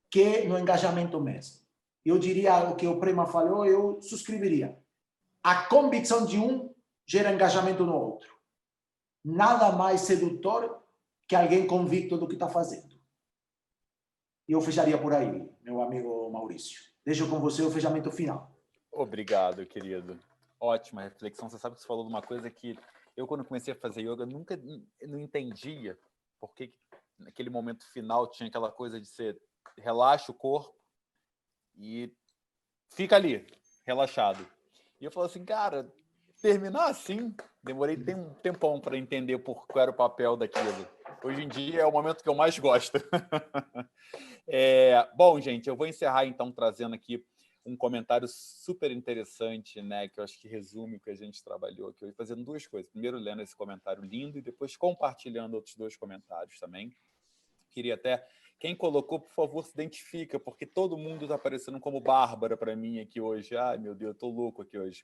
[SPEAKER 2] que no engajamento mesmo. Eu diria o que o Prema falou, eu subscreveria. A convicção de um gera engajamento no outro. Nada mais sedutor que alguém convicto do que está fazendo. E eu fecharia por aí, meu amigo Maurício. Deixo com você o fechamento final.
[SPEAKER 1] Obrigado, querido. Ótima reflexão. Você sabe que você falou de uma coisa que eu, quando comecei a fazer yoga, nunca não entendia porque naquele momento final tinha aquela coisa de ser relaxa o corpo e fica ali, relaxado. E eu falo assim, cara, terminar assim, demorei um tempão para entender qual era o papel daquilo. Hoje em dia é o momento que eu mais gosto. Bom, gente, eu vou encerrar então trazendo aqui um comentário super interessante, né, que eu acho que resume o que a gente trabalhou aqui hoje, fazendo duas coisas. Primeiro, lendo esse comentário lindo e depois compartilhando outros dois comentários também. Queria até... Quem colocou, por favor, se identifica, porque todo mundo está aparecendo como Bárbara para mim aqui hoje. Ai, meu Deus, eu estou louco aqui hoje.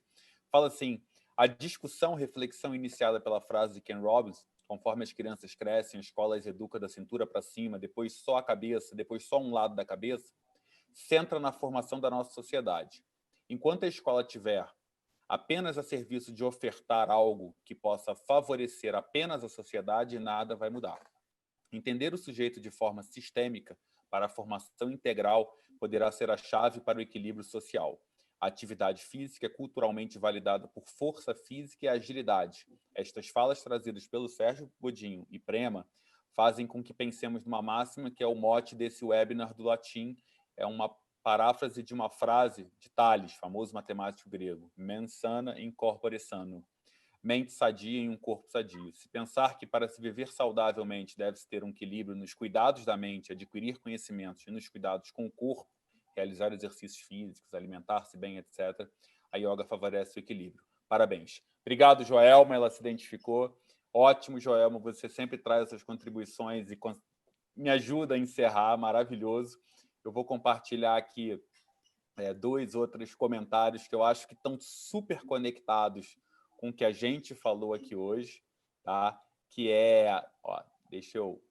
[SPEAKER 1] Fala assim, a discussão, reflexão iniciada pela frase de Ken Robinson, conforme as crianças crescem, a escola as educa da cintura para cima, depois só a cabeça, depois só um lado da cabeça, centra na formação da nossa sociedade. Enquanto a escola tiver apenas a serviço de ofertar algo que possa favorecer apenas a sociedade, nada vai mudar. Entender o sujeito de forma sistêmica para a formação integral poderá ser a chave para o equilíbrio social. A atividade física é culturalmente validada por força física e agilidade. Estas falas trazidas pelo Sérgio Godinho e Prema fazem com que pensemos numa máxima que é o mote desse webinar do latim, é uma paráfrase de uma frase de Tales, famoso matemático grego, mens sana in corpore sano. Mente sadia em um corpo sadio. Se pensar que para se viver saudavelmente deve-se ter um equilíbrio nos cuidados da mente, adquirir conhecimentos e nos cuidados com o corpo, realizar exercícios físicos, alimentar-se bem, etc., a yoga favorece o equilíbrio. Parabéns. Obrigado, Joelma, ela se identificou. Ótimo, Joelma, você sempre traz essas contribuições e me ajuda a encerrar, maravilhoso. Eu vou compartilhar aqui dois outros comentários que eu acho que estão super conectados com o que a gente falou aqui hoje, tá? Que deixa eu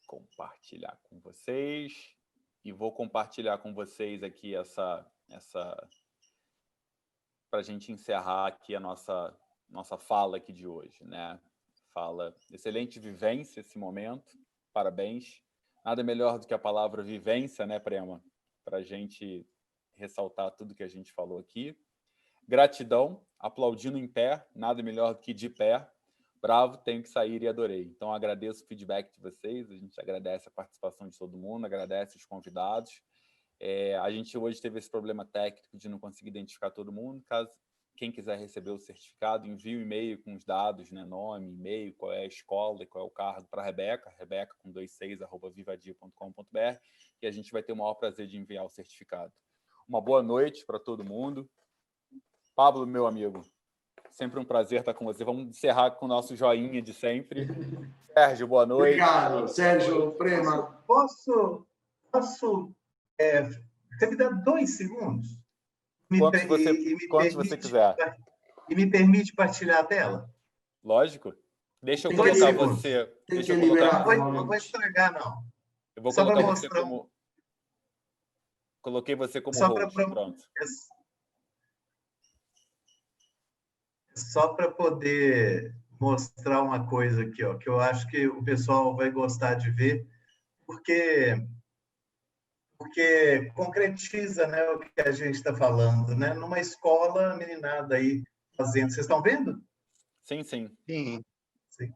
[SPEAKER 1] compartilhar com vocês e vou compartilhar com vocês aqui essa para a gente encerrar aqui a nossa fala aqui de hoje, né? Fala, excelente vivência esse momento, parabéns. Nada melhor do que a palavra vivência, né, Prema? Para a gente ressaltar tudo que a gente falou aqui. Gratidão, aplaudindo em pé, nada melhor do que de pé. Bravo, tenho que sair e adorei. Então, agradeço o feedback de vocês, a gente agradece a participação de todo mundo, agradece os convidados. A gente hoje teve esse problema técnico de não conseguir identificar todo mundo. Caso quem quiser receber o certificado, envie um e-mail com os dados, né, nome, e-mail, qual é a escola e qual é o cargo para a Rebeca com 26@vivadia.com.br, e a gente vai ter o maior prazer de enviar o certificado. Uma boa noite para todo mundo. Pablo, meu amigo, sempre um prazer estar com você. Vamos encerrar com o nosso joinha de sempre. Sérgio, boa noite.
[SPEAKER 2] Obrigado, Sérgio, Prema.
[SPEAKER 3] Posso você me dá 2 segundos?
[SPEAKER 1] Quantos você quiser.
[SPEAKER 3] E me permite partilhar a tela?
[SPEAKER 1] Lógico. Deixa eu
[SPEAKER 2] Tem
[SPEAKER 1] colocar
[SPEAKER 2] que
[SPEAKER 1] você.
[SPEAKER 2] Tem
[SPEAKER 1] Deixa
[SPEAKER 2] que
[SPEAKER 1] eu colocar.
[SPEAKER 2] liberar.
[SPEAKER 3] Não vou estragar, não.
[SPEAKER 1] Eu vou
[SPEAKER 3] Só
[SPEAKER 1] colocar
[SPEAKER 3] pra
[SPEAKER 1] você
[SPEAKER 3] mostrar
[SPEAKER 1] como. Coloquei você como
[SPEAKER 3] Só
[SPEAKER 1] host.
[SPEAKER 3] pra-
[SPEAKER 1] Pronto.
[SPEAKER 3] Só para poder mostrar uma coisa aqui, ó, que eu acho que o pessoal vai gostar de ver, porque concretiza, né, o que a gente está falando, né? Numa escola, a meninada aí fazendo. Vocês estão vendo?
[SPEAKER 1] Sim, sim.
[SPEAKER 4] Sim.
[SPEAKER 3] Sim.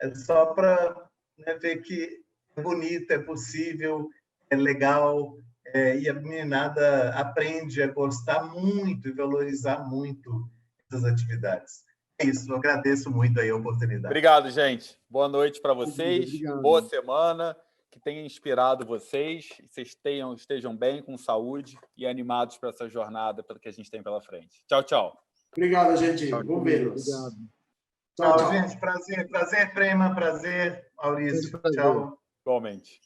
[SPEAKER 3] É só para, né, ver que é bonito, é possível, é legal, e a meninada aprende a gostar muito e valorizar muito essas atividades. É isso, eu agradeço muito aí a oportunidade.
[SPEAKER 1] Obrigado, gente. Boa noite para vocês.
[SPEAKER 4] Obrigado.
[SPEAKER 1] Boa semana. Que tenha inspirado vocês. Vocês estejam bem, com saúde e animados para essa jornada que a gente tem pela frente. Tchau, tchau.
[SPEAKER 2] Obrigado, gente. Vamos vê-los.
[SPEAKER 4] Obrigado.
[SPEAKER 2] Tchau,
[SPEAKER 3] Tchau,
[SPEAKER 2] tchau.
[SPEAKER 3] gente. Prazer, Prema. Prazer, Maurício.
[SPEAKER 4] Prazer.
[SPEAKER 3] Tchau.
[SPEAKER 1] Igualmente.